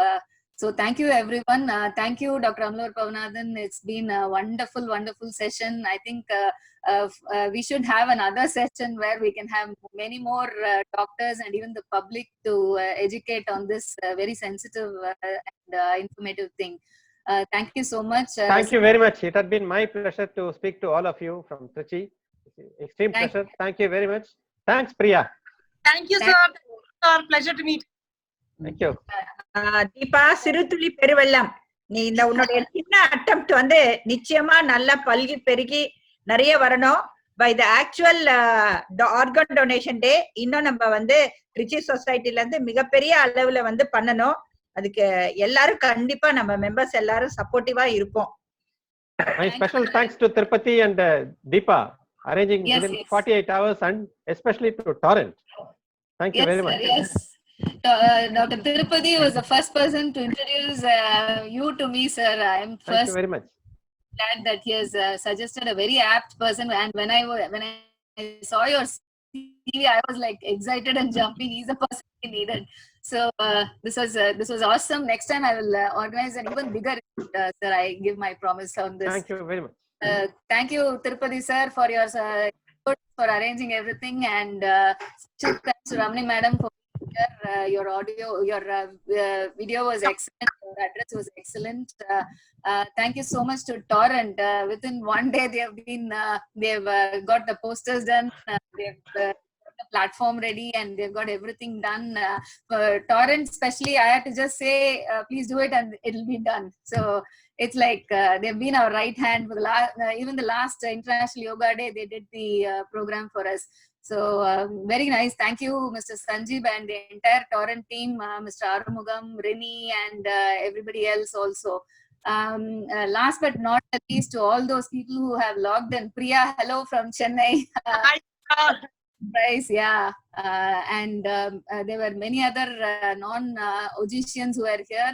So thank you, everyone. Thank you, Dr. Amlur Pavanathan. It's been a wonderful, wonderful session. I think we should have another session where we can have many more doctors and even the public to educate on this very sensitive and informative thing. Thank you so much. Thank you very much. It has been my pleasure to speak to all of you from Trichy. Extreme pleasure. Thank you very much. Thanks, Priya. Thank you, sir. Pleasure to meet. Thank you. Deepa, சிறுதுளி பெருவெள்ளம். நீ இந்த உன்னுடைய சின்ன attempt வந்து நிச்சயமா நல்லா பல்கி பெருகி நிறைய வரணும். By the actual organ donation day இன்னும் நம்ம வந்து ட்ரிச்சி சொசைட்டில இருந்து மிகப்பெரிய அளவுல வந்து பண்ணணும். அதுக்கு எல்லாரும் கண்டிப்பா நம்ம மெம்பர்ஸ் எல்லாரும் சப்போர்ட்டிவா இருப்போம். My special thanks to Tirupati and Deepa arranging within 48 hours, and especially to Torrent. Thank you very much. Yes. Dr. Tirupati was the first person to introduce you to me, sir. I am first. Thank you very much. Glad that he has suggested a very apt person. And when I saw your CV, I was like excited and jumping. He's the person we needed. So this was awesome. Next time I will organize an even bigger, sir. I give my promise on this. Thank you very much. Thank you, Tirupati sir, for your for arranging everything, and thanks to Ramani madam for your audio, your video was excellent, your address was excellent. Thank you so much to Torrent. Within one day they've got the posters done, they've got the platform ready, and they've got everything done. For Torrent especially, I have to just say please do it and it'll be done. So it's like they've been our right hand for the last even the last International Yoga Day. They did the program for us. So very nice. Thank you, Mr. Sanjeev and the entire Torrent team, Mr. Arumugam, Rini, and everybody else also. Last but not least, to all those people who have logged in. Priya, hello from Chennai. Price, yeah. And there were many other non-Ojicians who were here.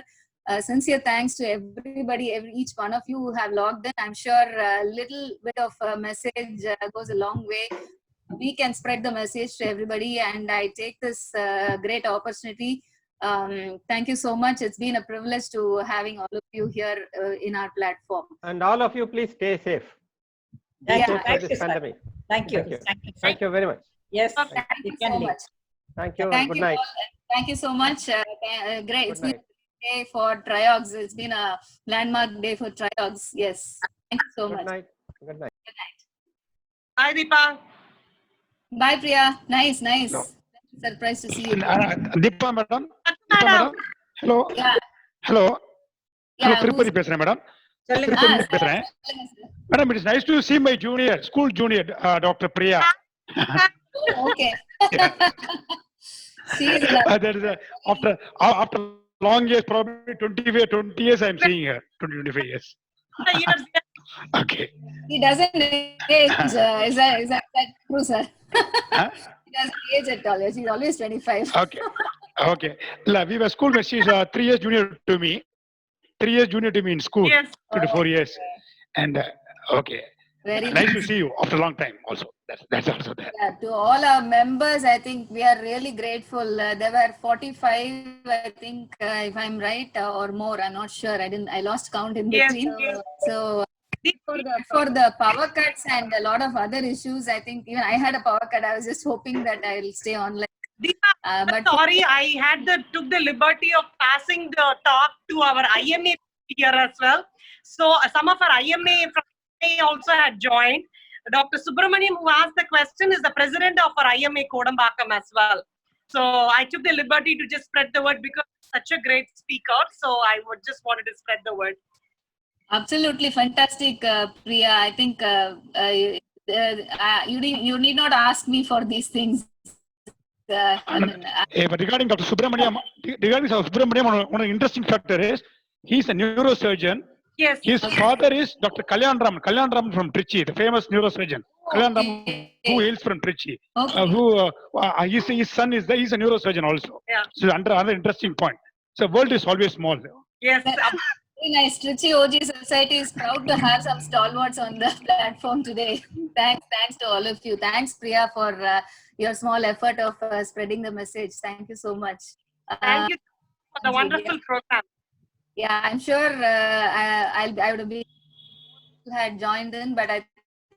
Sincere thanks to everybody, each one of you who have logged in. I'm sure a little bit of a message goes a long way. We can spread the message to everybody, and I take this great opportunity. Thank you so much. It's been a privilege to having all of you here in our platform. And all of you, please stay safe. Thank you. Thank you, Sir. Thank you. Thank you very much. Yes. Thank you so much. Thank you. Thank Good you night. all. Thank you so much. Great. Good It's been a day for Triogs. It's been a landmark day for Triogs. Yes. Thank you so much. Good night. Good night. Good night. Bye, Deepa. Bye, Priya. Nice. Surprised to see you. Deepa madam. Hello. Yeah. Hello. Yeah, Hello, Tirupati பேசுறேன் madam. Tirupati பேசுறேன். Madam, it is nice to see my school junior, Dr. Priya. Oh, okay. That is after long years, probably 20 years I'm seeing her, 25 years. Okay. He doesn't age. Is that true, sir? He doesn't age at all. He's always 25. Okay. We were schoolmates. She's 3 years junior to me. 3 years junior to me in school. Yes. 24 years. And okay. Very nice to see you after a long time also. That's also there. Yeah, to all our members, I think we are really grateful. There were 45, I think, if I'm right, or more. I'm not sure. I lost count in between. Yes. So for the power cuts and a lot of other issues, I think even I had a power cut. I was just hoping that I'll stay online. But sorry, I took the liberty of passing the talk to our IMA here as well. So some of our IMA from IMA also had joined. Dr. Subramaniam, who asked the question, is the president of our IMA Kodambakam as well. So I took the liberty to just spread the word because such a great speaker. So I would just wanted to spread the word. Absolutely fantastic, Priya. I think you need not ask me for these things. But regarding Dr. Subramaniam, one interesting factor is he's a neurosurgeon. Yes. His father is Dr. Kalyan Raman from Trichy, the famous neurosurgeon. Kalyan Raman, who hails from Trichy. His son is he's a neurosurgeon also. Yeah. So another interesting point. So world is always small. Yes. Very nice. Trichy OG Society is proud to have some stalwarts on the platform today. Thanks to all of you. Thanks, Priya, for your small effort of spreading the message. Thank you so much. Thank you for the wonderful program. Yeah, I'm sure I would have been had joined in, but I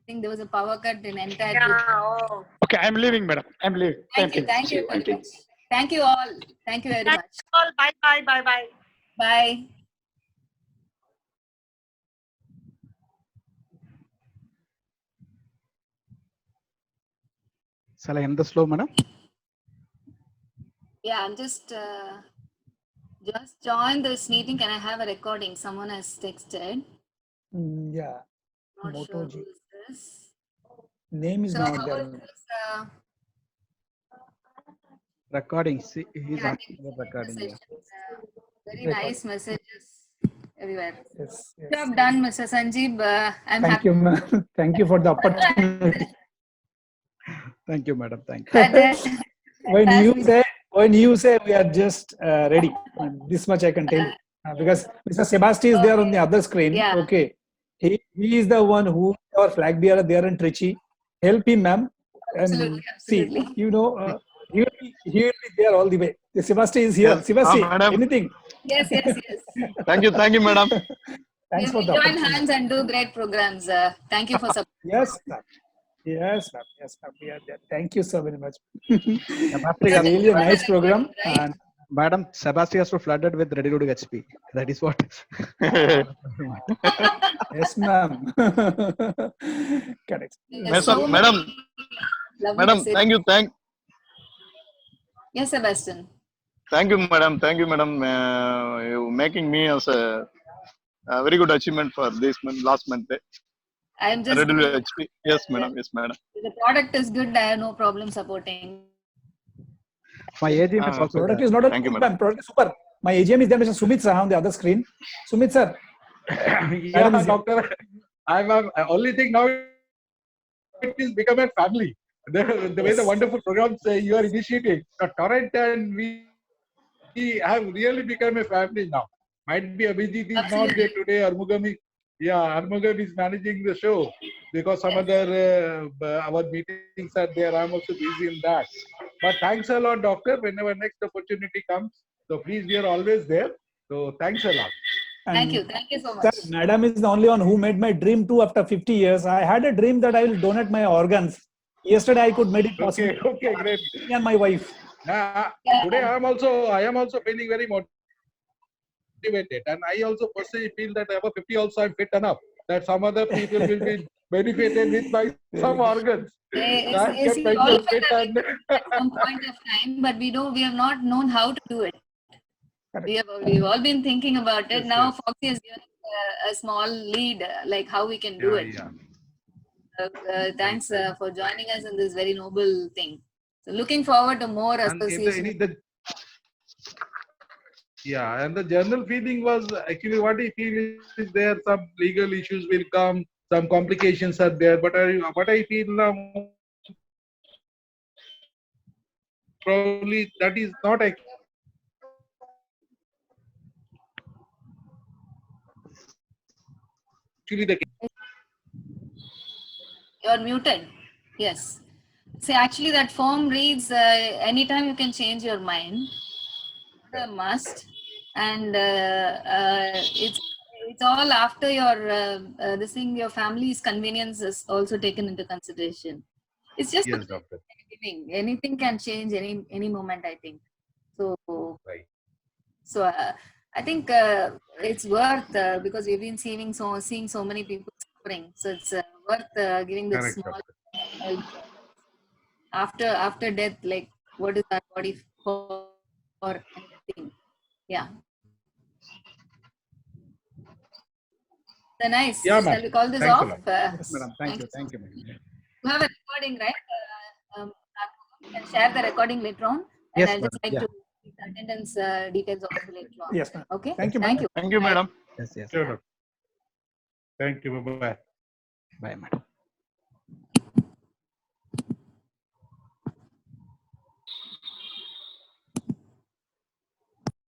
think there was a power cut in entire group. Okay, I'm leaving, madam. I'm leaving. Thank you very much. Thank you all. Thank you very much. All. Bye. Bye. Shall I end the slow, madam? Yeah, I'm just join this meeting. Can I have a recording? Someone has texted. Yeah. Not sure who is this. Name is not there. Recording. See, he's asking the recording. Very nice messages everywhere. Yes. You have done, Mr. Sanjeev. I'm Thank happy. you, ma'am. Thank you for the opportunity. Thank you, madam. Thank you. When you say we are just ready, this much I can tell you. Because Mr. Sebastian is there on the other screen. Yeah. Okay. He is the one who is our flag bearer there in Trichy. Help him, ma'am. And Absolutely. see, he will be there all the way. Sebastian is here. Yes. Sebastian, Madam. anything? Yes. Thank you, madam. Thanks for We the join opportunity. hands and do great programs. Thank you for support. Yes, ma'am. Yes, ma'am. We are there. Thank you so very much. Really a nice program. Right? And Madam, Sebastian has to flooded with ready loading HP. That is what. yes, ma'am. Correct. Madam, thank you. Yes, Sebastian. Thank you, madam. You making me as a very good achievement for this month, last month. I'm just. Ready to HP. Yes, madam. The product is good. I have no problem supporting. My AGM is also product there. is not a Thank you, good, madam. ma'am. Product is super. My AGM is there, Mr. Sumit Saha on the other screen. Sumit sir. Yeah, doctor. I'm only thing now. It is become a family. The way the wonderful programs you are initiating, Torrent and we have really become a family now. Might be Abhijit is not there today. Armugam is managing the show because some other our meetings are there. I'm also busy in that. But thanks a lot, doctor. Whenever next opportunity comes, so please, we are always there. So thank you. Thank you so much. Sir, madam is the only one who made my dream too after 50 years. I had a dream that I will donate my organs. Yesterday I could make it possible. Okay, great. Me and my wife. Today I am also feeling very motivated, and I also personally feel that above 50 also I'm fit enough that some other people will be benefited with my some organs. It's all at some point of time, but we have not known how to do it. We've all been thinking about it. Now Foxy has given a small lead, like how we can do it. Thanks for joining us in this very noble thing. So looking forward to more association. And the general feeling was actually what I feel is there some legal issues will come, some complications are there, but what I feel now probably that is not actually the case. You're muted. Yes. See, actually, that form reads anytime you can change your mind. A must, and it's all after your your family's convenience is also taken into consideration. It's just doctor. Anything can change any moment, I think. So right. So I think it's worth because we've been seeing so many people suffering. So it's worth giving this Correct, small doctor. after death. Like, what is our body for? Anything? Yeah. So nice. Yeah, Shall ma'am. we call this Thanks a off? lot. Yes, madam. Thank you. Thank you, madam. You have a recording, right? You can share the recording later on, and Yes, I'll just madam. like Yeah. to give the attendance details also later on. Yes, ma'am. Okay. Thank you, Thank madam. you. Thank you, madam. Yes, yes. Sure, doctor. Thank you. Bye bye. Bye, madam.